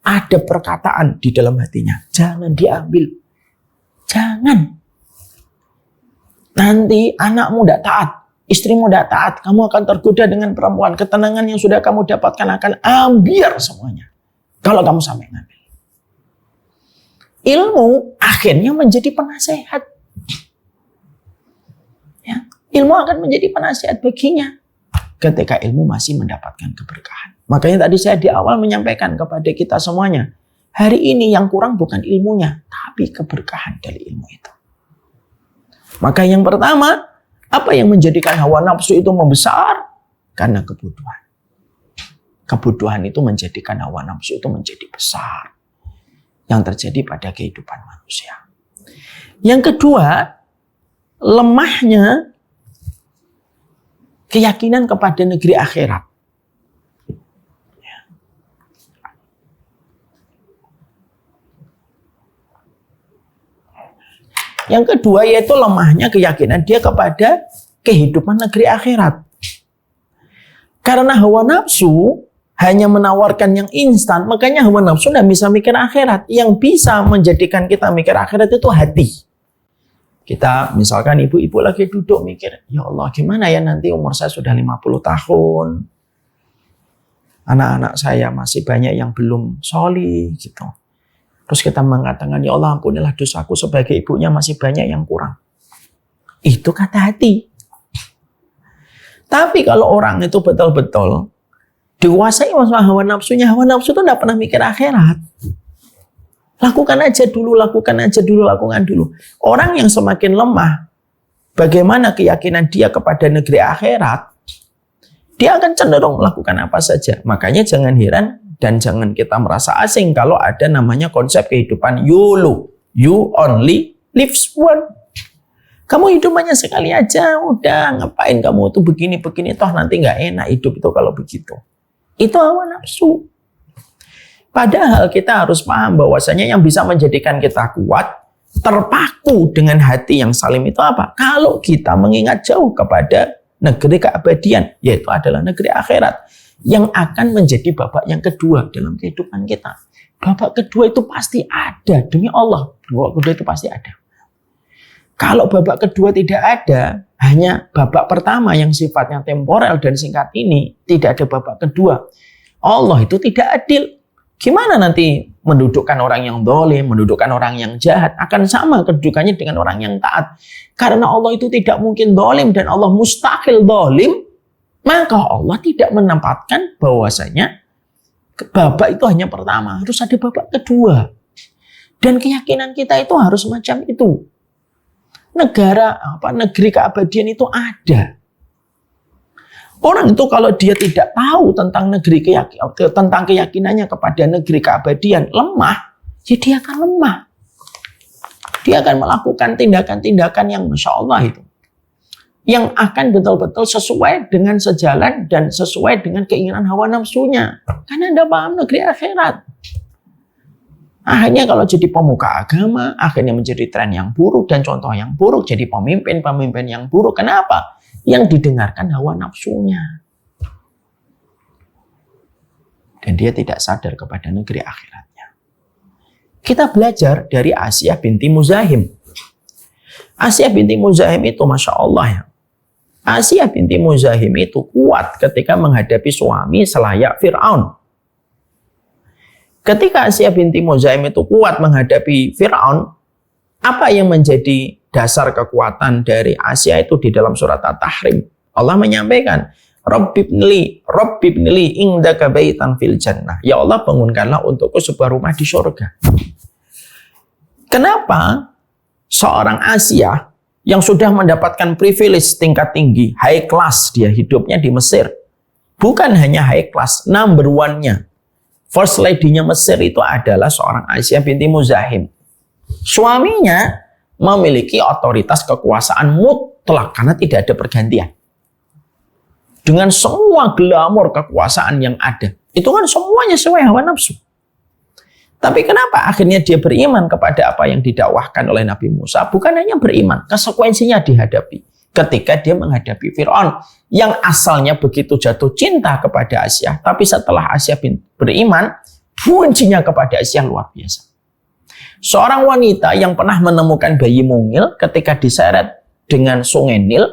ada perkataan di dalam hatinya. Jangan diambil. Jangan. Nanti anakmu tidak taat, istrimu tidak taat, kamu akan tergoda dengan perempuan. Ketenangan yang sudah kamu dapatkan akan ambiar semuanya. Kalau kamu sampai ngambil. Ilmu akhirnya menjadi penasehat. Ya, ilmu akan menjadi penasehat baginya ketika ilmu masih mendapatkan keberkahan. Makanya tadi saya di awal menyampaikan kepada kita semuanya, hari ini yang kurang bukan ilmunya, tapi keberkahan dari ilmu itu. Maka yang pertama, apa yang menjadikan hawa nafsu itu membesar? Karena kebutuhan. Kebutuhan itu menjadikan hawa nafsu itu menjadi besar. Yang terjadi pada kehidupan manusia. Yang kedua, lemahnya keyakinan kepada negeri akhirat. Yang kedua yaitu lemahnya keyakinan dia kepada kehidupan negeri akhirat. Karena hawa nafsu hanya menawarkan yang instan, makanya hawa nafsu tidak bisa mikir akhirat. Yang bisa menjadikan kita mikir akhirat itu hati. Kita misalkan ibu-ibu lagi duduk mikir, ya Allah gimana ya nanti umur saya sudah 50 tahun. Anak-anak saya masih banyak yang belum sholih gitu. Terus kita mengatakan, ya Allah ampunilah dosaku, sebagai ibunya masih banyak yang kurang. Itu kata hati. Tapi kalau orang itu betul-betul dikuasai masalah hawa nafsunya, hawa nafsu itu tidak pernah mikir akhirat. Lakukan aja dulu, lakukan aja dulu, lakukan dulu. Orang yang semakin lemah, bagaimana keyakinan dia kepada negeri akhirat, dia akan cenderung melakukan apa saja. Makanya jangan heran dan jangan kita merasa asing kalau ada namanya konsep kehidupan YOLO. You only live one. Kamu hidup hanya sekali aja, udah ngapain kamu tuh begini-begini, toh nanti nggak enak hidup itu kalau begitu. Itu hawa nafsu. Padahal kita harus paham bahwasanya yang bisa menjadikan kita kuat, terpaku dengan hati yang salim itu apa? Kalau kita mengingat jauh kepada negeri keabadian, yaitu adalah negeri akhirat, yang akan menjadi babak yang kedua dalam kehidupan kita. Babak kedua itu pasti ada, demi Allah. Babak kedua itu pasti ada. Kalau babak kedua tidak ada, hanya babak pertama yang sifatnya temporer dan singkat ini, tidak ada babak kedua. Allah itu tidak adil. Gimana nanti mendudukkan orang yang zalim, mendudukkan orang yang jahat, akan sama kedudukannya dengan orang yang taat. Karena Allah itu tidak mungkin zalim dan Allah mustahil zalim, maka Allah tidak menempatkan bahwasanya babak itu hanya pertama, harus ada babak kedua. Dan keyakinan kita itu harus macam itu. Negeri keabadian itu ada. Orang itu kalau dia tidak tahu tentang tentang keyakinannya kepada negeri keabadian, lemah, ya dia akan lemah. Dia akan melakukan tindakan-tindakan yang Masya Allah itu. Yang akan betul-betul sesuai dengan sejalan dan sesuai dengan keinginan hawa nafsunya. Karena Anda paham negeri akhirat. Akhirnya kalau jadi pemuka agama, akhirnya menjadi tren yang buruk dan contoh yang buruk. Jadi pemimpin-pemimpin yang buruk. Kenapa? Yang didengarkan hawa nafsunya. Dan dia tidak sadar kepada negeri akhiratnya. Kita belajar dari Asiyah binti Muzahim. Asiyah binti Muzahim itu Masya Allah ya. Asiyah binti Muzahim itu kuat ketika menghadapi suami selayak Fir'aun. Ketika Asiyah binti Muzahim itu kuat menghadapi Fir'aun, apa yang menjadi dasar kekuatan dari Asiyah itu di dalam surat At-Tahrim? Allah menyampaikan, Rabbibnili indaka baitan fil jannah. Ya Allah, bangunkanlah untukku sebuah rumah di surga. Kenapa seorang Asiyah yang sudah mendapatkan privilege tingkat tinggi, high class, dia hidupnya di Mesir. Bukan hanya high class, number one-nya. First lady-nya Mesir itu adalah seorang Asiyah binti Muzahim. Suaminya memiliki otoritas kekuasaan mutlak karena tidak ada pergantian. Dengan semua glamor kekuasaan yang ada. Itu kan semuanya sesuai hawa nafsu. Tapi kenapa akhirnya dia beriman kepada apa yang didakwahkan oleh Nabi Musa? Bukan hanya beriman, konsekuensinya dihadapi. Ketika dia menghadapi Fir'aun yang asalnya begitu jatuh cinta kepada Asiyah, tapi setelah Asiyah beriman, bencinya kepada Asiyah luar biasa. Seorang wanita yang pernah menemukan bayi mungil ketika diseret dengan sungai Nil,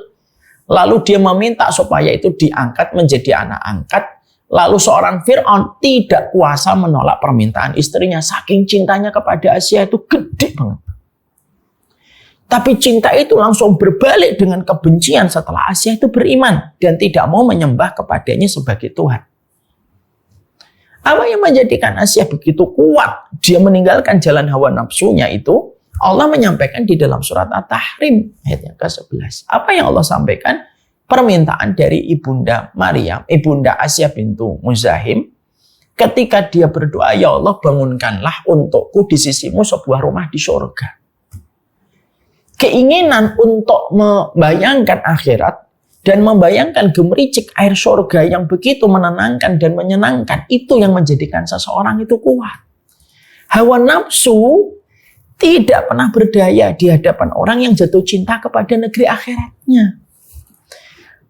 lalu dia meminta supaya itu diangkat menjadi anak angkat. Lalu seorang Fir'aun tidak kuasa menolak permintaan istrinya. Saking cintanya kepada Asia itu gede banget. Tapi cinta itu langsung berbalik dengan kebencian setelah Asia itu beriman. Dan tidak mau menyembah kepadanya sebagai Tuhan. Apa yang menjadikan Asia begitu kuat? Dia meninggalkan jalan hawa nafsunya itu. Allah menyampaikan di dalam surat At-Tahrim. Ayat yang ke-11. Apa yang Allah sampaikan? Permintaan dari Ibunda Maryam, Ibunda Asia bintu Muzahim, ketika dia berdoa, ya Allah bangunkanlah untukku di sisimu sebuah rumah di surga. Keinginan untuk membayangkan akhirat dan membayangkan gemericik air surga yang begitu menenangkan dan menyenangkan, itu yang menjadikan seseorang itu kuat. Hawa nafsu tidak pernah berdaya di hadapan orang yang jatuh cinta kepada negeri akhiratnya.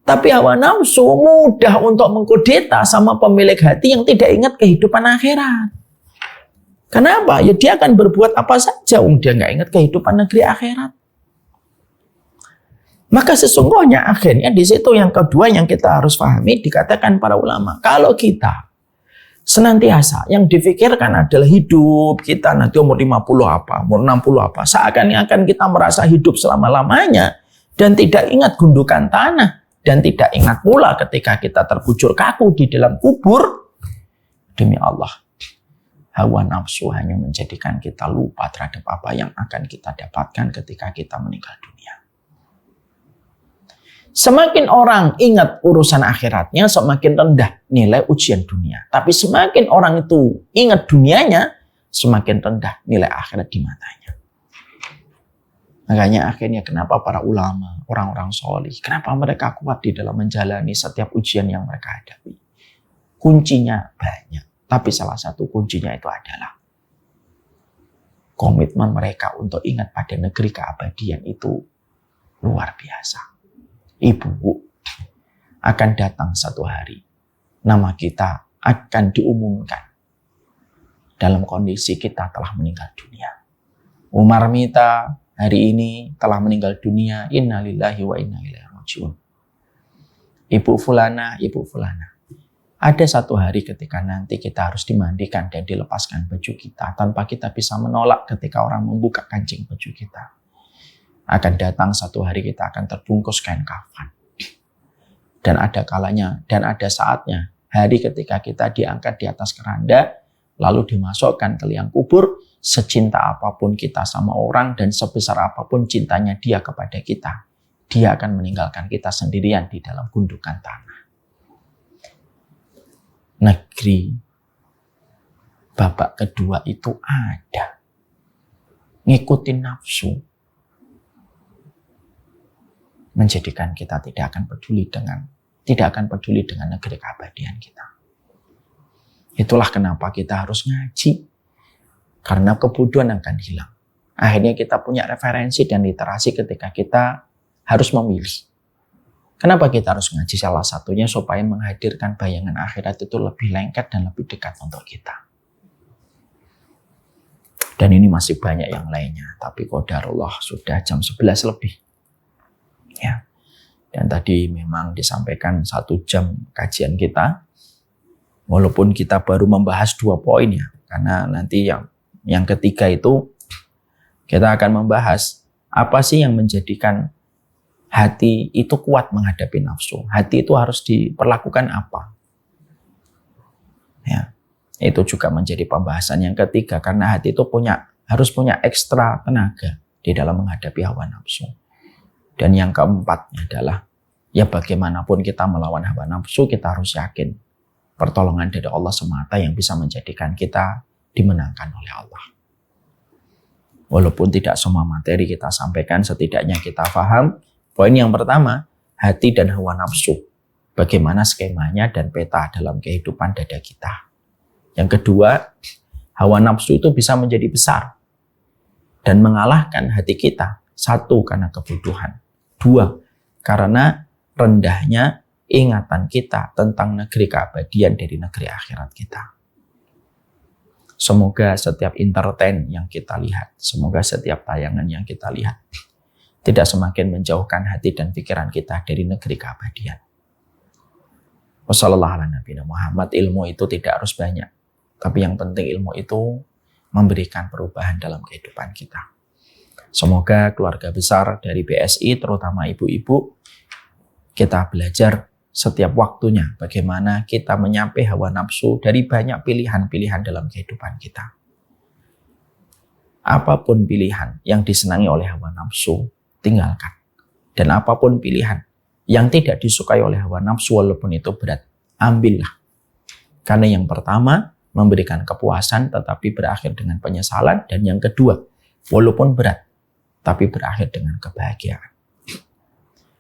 Tapi hawa nafsu mudah untuk mengkudeta sama pemilik hati yang tidak ingat kehidupan akhirat. Kenapa? Ya dia akan berbuat apa saja. Dia nggak ingat kehidupan negeri akhirat. Maka sesungguhnya akhirnya di situ yang kedua yang kita harus pahami, dikatakan para ulama. Kalau kita senantiasa yang difikirkan adalah hidup kita nanti umur 50 apa, umur 60 apa. Seakan-akan kita merasa hidup selama-lamanya dan tidak ingat gundukan tanah. Dan tidak ingat pula ketika kita terbujur kaku di dalam kubur. Demi Allah, hawa nafsu hanya menjadikan kita lupa terhadap apa yang akan kita dapatkan ketika kita meninggal dunia. Semakin orang ingat urusan akhiratnya, semakin rendah nilai ujian dunia. Tapi semakin orang itu ingat dunianya, semakin rendah nilai akhirat di matanya. Makanya akhirnya kenapa para ulama, orang-orang solih, kenapa mereka kuat di dalam menjalani setiap ujian yang mereka hadapi. Kuncinya banyak, tapi salah satu kuncinya itu adalah komitmen mereka untuk ingat pada negeri keabadian itu luar biasa. Ibu, akan datang satu hari, nama kita akan diumumkan dalam kondisi kita telah meninggal dunia. Umar Mita hari ini telah meninggal dunia. Innalillahi wa inna ilaihi rajiun. Ibu fulana. Ada satu hari ketika nanti kita harus dimandikan dan dilepaskan baju kita. Tanpa kita bisa menolak ketika orang membuka kancing baju kita. Akan datang satu hari kita akan terbungkus kain kafan. Dan ada kalanya dan ada saatnya. Hari ketika kita diangkat di atas keranda. Lalu dimasukkan ke liang kubur. Secinta apapun kita sama orang dan sebesar apapun cintanya dia kepada kita, dia akan meninggalkan kita sendirian di dalam gundukan tanah. Negeri babak kedua itu ada. Ngikutin nafsu menjadikan kita tidak akan peduli dengan negeri keabadian kita. Itulah kenapa kita harus ngaji. Karena kebodohan akan hilang. Akhirnya kita punya referensi dan literasi ketika kita harus memilih. Kenapa kita harus ngaji? Salah satunya supaya menghadirkan bayangan akhirat itu lebih lengket dan lebih dekat untuk kita. Dan ini masih banyak yang lainnya. Tapi qadarullah sudah jam 11 lebih. Ya. Dan tadi memang disampaikan 1 jam kajian kita. Walaupun kita baru membahas 2 poin ya. Karena nanti yang ketiga itu kita akan membahas apa sih yang menjadikan hati itu kuat menghadapi nafsu. Hati itu harus diperlakukan apa? Ya, itu juga menjadi pembahasan yang ketiga karena hati itu harus punya ekstra tenaga di dalam menghadapi hawa nafsu. Dan yang keempatnya adalah ya bagaimanapun kita melawan hawa nafsu, kita harus yakin pertolongan dari Allah semata yang bisa menjadikan kita dimenangkan oleh Allah. Walaupun tidak semua materi kita sampaikan, setidaknya kita paham. Poin yang pertama, hati dan hawa nafsu. Bagaimana skemanya dan peta dalam kehidupan dada kita. Yang kedua, hawa nafsu itu bisa menjadi besar dan mengalahkan hati kita. 1, karena kebodohan. 2, karena rendahnya ingatan kita tentang negeri keabadian dari negeri akhirat kita. Semoga setiap entertain yang kita lihat, semoga setiap tayangan yang kita lihat tidak semakin menjauhkan hati dan pikiran kita dari negeri keabadian. Wassalamualaikum Muhammad. Ilmu itu tidak harus banyak, tapi yang penting ilmu itu memberikan perubahan dalam kehidupan kita. Semoga keluarga besar dari BSI, terutama ibu-ibu, kita belajar setiap waktunya bagaimana kita menyampai hawa nafsu dari banyak pilihan-pilihan dalam kehidupan kita. Apapun pilihan yang disenangi oleh hawa nafsu, tinggalkan. Dan apapun pilihan yang tidak disukai oleh hawa nafsu walaupun itu berat, ambillah. Karena yang pertama, memberikan kepuasan tetapi berakhir dengan penyesalan. Dan yang kedua, walaupun berat, tapi berakhir dengan kebahagiaan.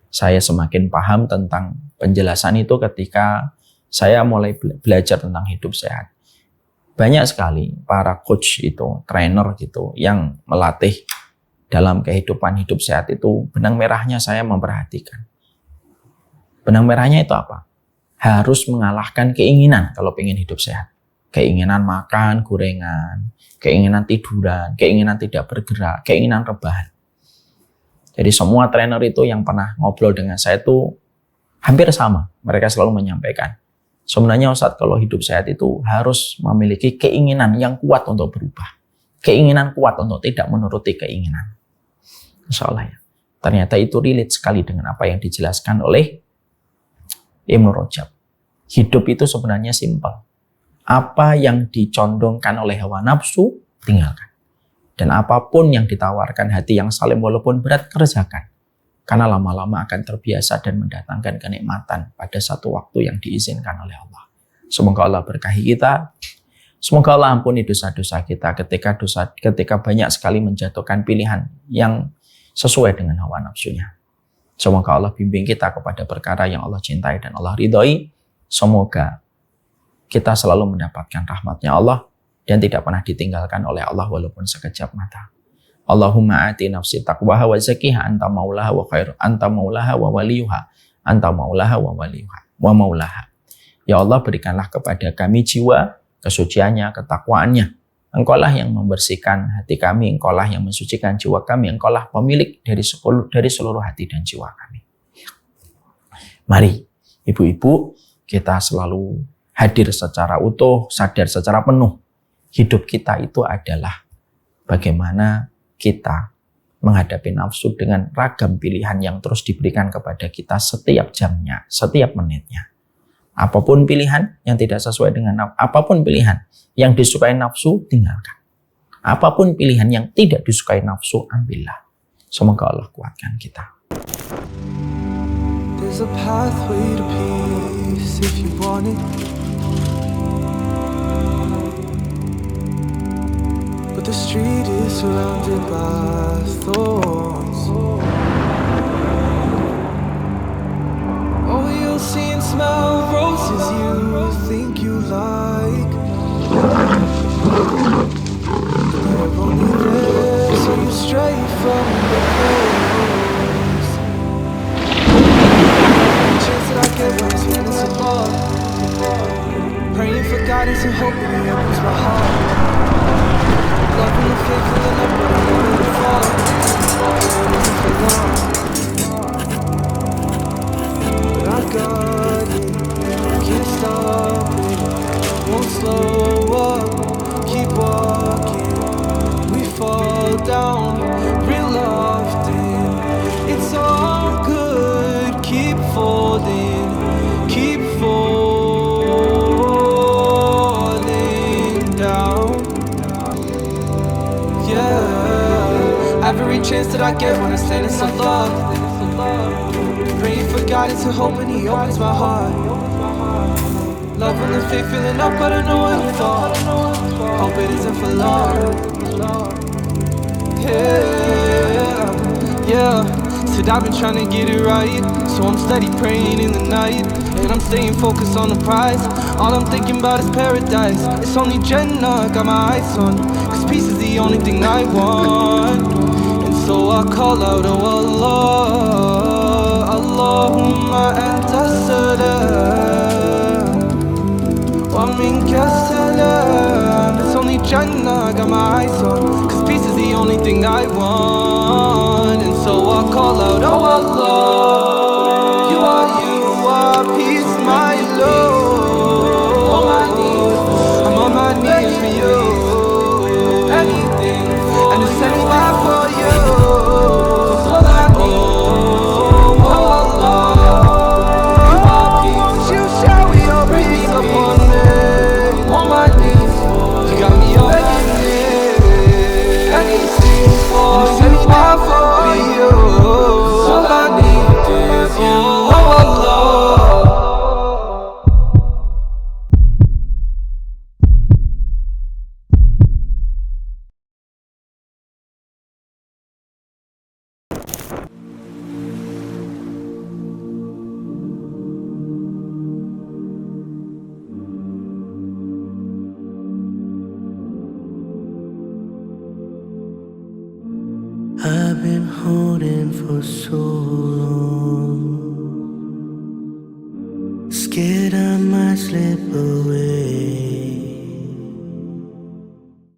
Saya semakin paham tentang penjelasan itu ketika saya mulai belajar tentang hidup sehat. Banyak sekali para coach itu, trainer gitu, yang melatih dalam kehidupan hidup sehat itu, benang merahnya saya memperhatikan. Benang merahnya itu apa? Harus mengalahkan keinginan kalau pengen hidup sehat. Keinginan makan gorengan, keinginan tiduran, keinginan tidak bergerak, keinginan rebahan. Jadi semua trainer itu yang pernah ngobrol dengan saya itu hampir sama. Mereka selalu menyampaikan, sebenarnya Ustadz, kalau hidup sehat itu harus memiliki keinginan yang kuat untuk berubah. Keinginan kuat untuk tidak menuruti keinginan. Insya Allah ya. Ternyata itu relate sekali dengan apa yang dijelaskan oleh Ibnu Rajab. Hidup itu sebenarnya simpel. Apa yang dicondongkan oleh hawa nafsu, tinggalkan. Dan apapun yang ditawarkan hati yang salim walaupun berat, kerjakan. Karena lama-lama akan terbiasa dan mendatangkan kenikmatan pada satu waktu yang diizinkan oleh Allah. Semoga Allah berkahi kita. Semoga Allah ampuni dosa-dosa kita ketika banyak sekali menjatuhkan pilihan yang sesuai dengan hawa nafsunya. Semoga Allah bimbing kita kepada perkara yang Allah cintai dan Allah ridhoi. Semoga kita selalu mendapatkan rahmatnya Allah dan tidak pernah ditinggalkan oleh Allah walaupun sekejap mata. Allahumma ati nafsi taqwaha wa zakkiha anta maulaha wa khairu anta maulaha wa waliyuha anta maulaha wa waliyuha wa maulaha. Ya Allah, berikanlah kepada kami jiwa kesuciannya, ketakwaannya. Engkaulah yang membersihkan hati kami, Engkaulah yang mensucikan jiwa kami, Engkaulah pemilik dari seluruh hati dan jiwa kami. Mari ibu-ibu, kita selalu hadir secara utuh, sadar secara penuh. Hidup kita itu adalah bagaimana kita menghadapi nafsu dengan ragam pilihan yang terus diberikan kepada kita setiap jamnya, setiap menitnya. Apapun pilihan yang tidak sesuai dengan apapun pilihan yang disukai nafsu, tinggalkan. Apapun pilihan yang tidak disukai nafsu, ambillah. Semoga Allah kuatkan kita.
There's a pathway to peace if you want it. But the street is surrounded by thorns. Oh, you'll see and smell roses you think you like. They're only there so you stray from the coast. Chance that I get when I'm feeling so lost. Praying for guidance and hoping He opens my heart. Loving the faith, filling up, but I know it will fall. It isn't for long. But I got it, can't stop it, won't slow up, keep walking. We fall down real often. It's all good, keep folding, keep falling down. Yeah, every chance that I get when I stand in some love. Praying for guidance and hoping He opens my heart. Loving the faith, filling up, but I know it will fall. Hope it isn't for long. Yeah. Said I've been trying to get it right, so I'm steady praying in the night. And I'm staying focused on the prize. All I'm thinking about is paradise. It's only Jannah, got my eyes on. Cause peace is the only thing I want. And so I call out, oh Allah, Allahumma anta salam wa minka salam. It's only Jannah, got my eyes on. Cause peace is the only thing I want. And so I call and who